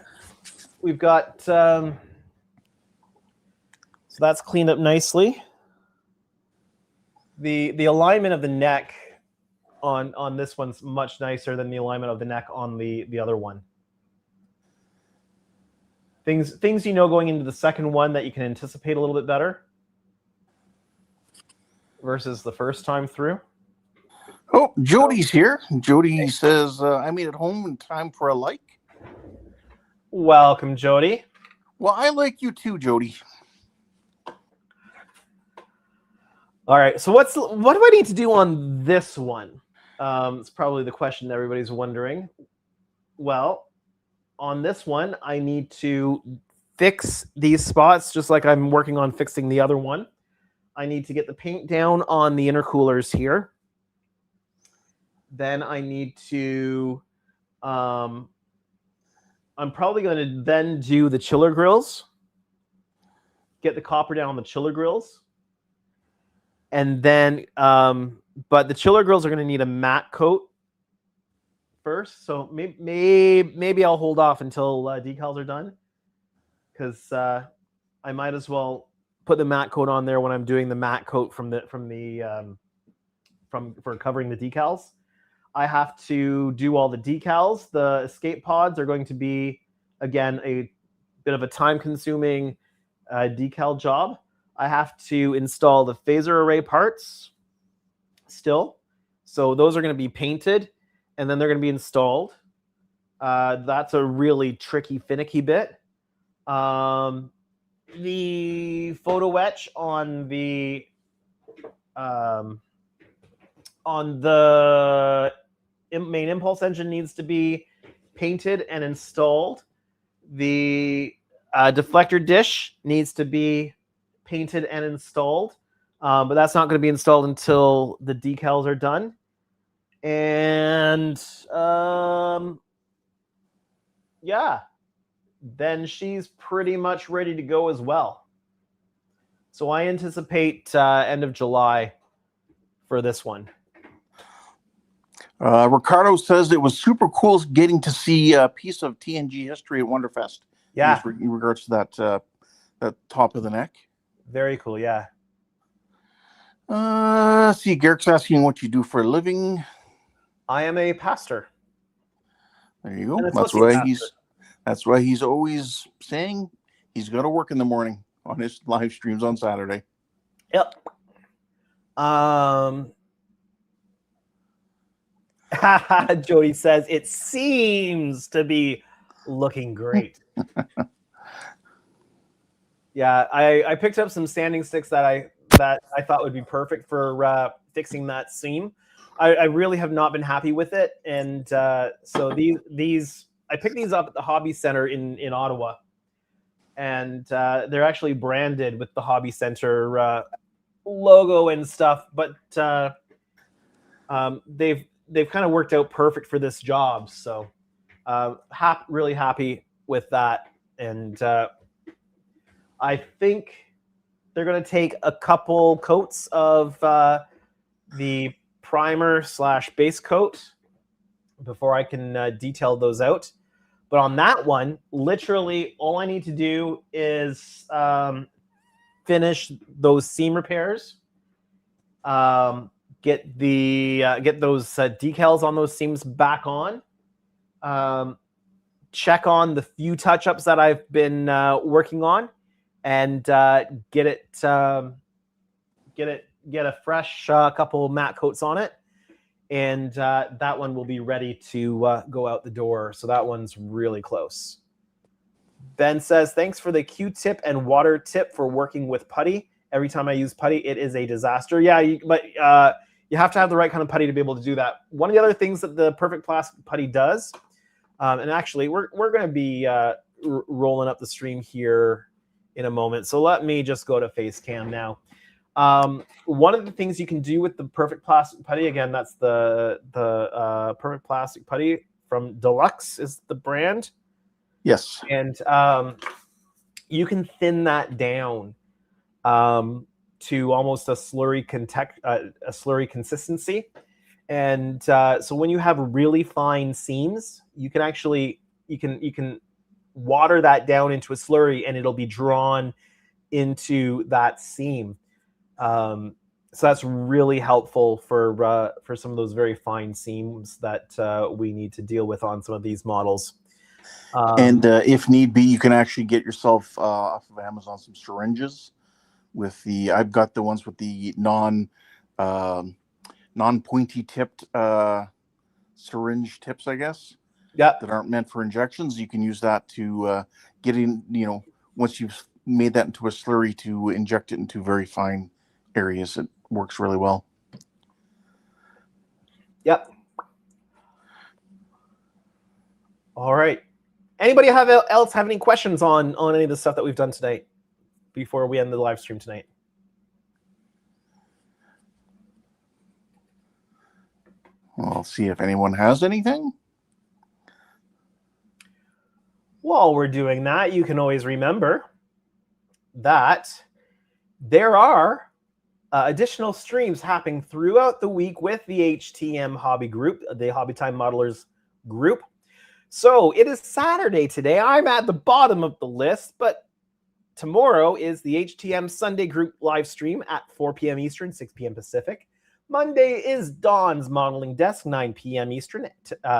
we've got so that's cleaned up nicely. The alignment of the neck on this one's much nicer than the alignment of the neck on the other one. Things going into the second one that you can anticipate a little bit better versus the first time through. Oh, Jody's here. Jody says, I made it home in time for a like. Welcome, Jody. Well, I like you too, Jody. All right, so what do I need to do on this one? It's probably the question that everybody's wondering. Well, on this one, I need to fix these spots just like I'm working on fixing the other one. I need to get the paint down on the intercoolers here. Then I need to, I'm probably going to then do the chiller grills, get the copper down on the chiller grills. And then, but the chiller grills are going to need a matte coat first. So maybe I'll hold off until decals are done, because I might as well put the matte coat on there when I'm doing the matte coat for covering the decals. I have to do all the decals. The escape pods are going to be, again, a bit of a time-consuming decal job. I have to install the phaser array parts still. So those are going to be painted, and then they're going to be installed. That's a really tricky, finicky bit. The photo etch on the main impulse engine needs to be painted and installed. The deflector dish needs to be painted and installed, but that's not going to be installed until the decals are done. And yeah, then she's pretty much ready to go as well. So I anticipate end of July for this one. Ricardo says it was super cool getting to see a piece of TNG history at Wonderfest. Yeah, in regards to that top of the neck. Very cool. Yeah. See, Garrick's asking what you do for a living. I am a pastor. There you go. That's why he's always saying he's got to work in the morning on his live streams on Saturday. Yep. Jody says it seems to be looking great. Yeah, I picked up some sanding sticks that I thought would be perfect for fixing that seam. I really have not been happy with it, and so these I picked these up at the Hobby Center in Ottawa, and they're actually branded with the Hobby Center logo and stuff, but they've kind of worked out perfect for this job. So really happy with that, and I think they're going to take a couple coats of the primer / base coat before I can detail those out. But on that one, literally all I need to do is finish those seam repairs, get those decals on those seams back on, check on the few touch-ups that I've been working on, and get a fresh couple matte coats on it, and that one will be ready to go out the door. So that one's really close. Ben says, thanks for the Q-tip and water tip for working with putty. Every time I use putty, it is a disaster. Yeah, but you have to have the right kind of putty to be able to do that. One of the other things that the Perfect Plastic Putty does, and actually we're going to be rolling up the stream here in a moment. So let me just go to Facecam now. One of the things you can do with the Perfect Plastic Putty, again, that's the Perfect Plastic Putty from Deluxe is the brand. Yes. And you can thin that down to almost a slurry consistency. And so when you have really fine seams, you can actually you can water that down into a slurry, and it'll be drawn into that seam. So that's really helpful for some of those very fine seams that we need to deal with on some of these models. And if need be, you can actually get yourself off of Amazon some syringes with the. I've got the ones with the non-pointy tipped syringe tips, I guess. Yeah. That aren't meant for injections. You can use that to get in. Once you've made that into a slurry, to inject it into very fine areas. It works really well. Yep. All right. Anybody else have any questions on any of the stuff that we've done tonight before we end the live stream tonight? Well, I'll see if anyone has anything. While we're doing that, you can always remember that there are additional streams happening throughout the week with the HTM Hobby Group, the Hobby Time Modelers Group. So it is Saturday today. I'm at the bottom of the list, but tomorrow is the HTM Sunday Group live stream at 4 p.m. Eastern, 6 p.m. Pacific. Monday is Dawn's Modeling Desk, 9 p.m. Eastern,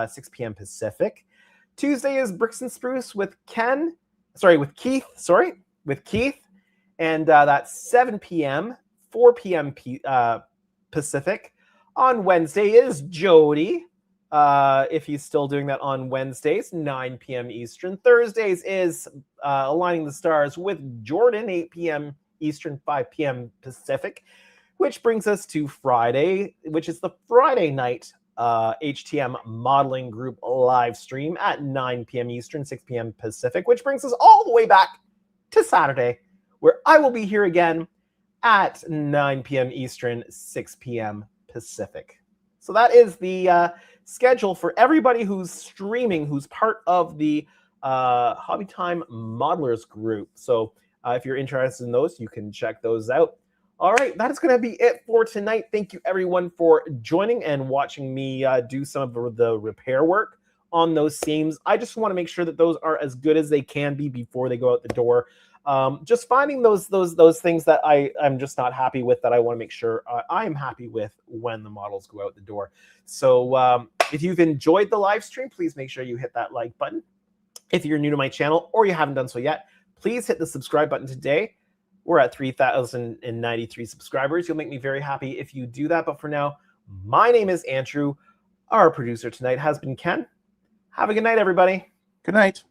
6 p.m. Pacific. Tuesday is Bricks and Spruce with Keith, and that's 7 p.m., 4 p.m. Pacific. On Wednesday is Jody, if he's still doing that on Wednesdays, 9 p.m. Eastern. Thursdays is Aligning the Stars with Jordan, 8 p.m. Eastern, 5 p.m. Pacific, which brings us to Friday, which is the Friday night HTM Modeling Group live stream at 9 p.m. Eastern, 6 p.m. Pacific, which brings us all the way back to Saturday, where I will be here again at 9 p.m. Eastern, 6 p.m. Pacific. So that is the schedule for everybody who's streaming, who's part of the Hobby Time Modelers Group. So if you're interested in those, you can check those out. All right, that is going to be it for tonight. Thank you, everyone, for joining and watching me do some of the repair work on those seams. I just want to make sure that those are as good as they can be before they go out the door. Just finding those things that I'm just not happy with, that I want to make sure I am happy with when the models go out the door. So if you've enjoyed the live stream, please make sure you hit that like button. If you're new to my channel or you haven't done so yet, please hit the subscribe button today. We're at 3,093 subscribers. You'll make me very happy if you do that. But for now, my name is Andrew. Our producer tonight has been Ken. Have a good night, everybody. Good night.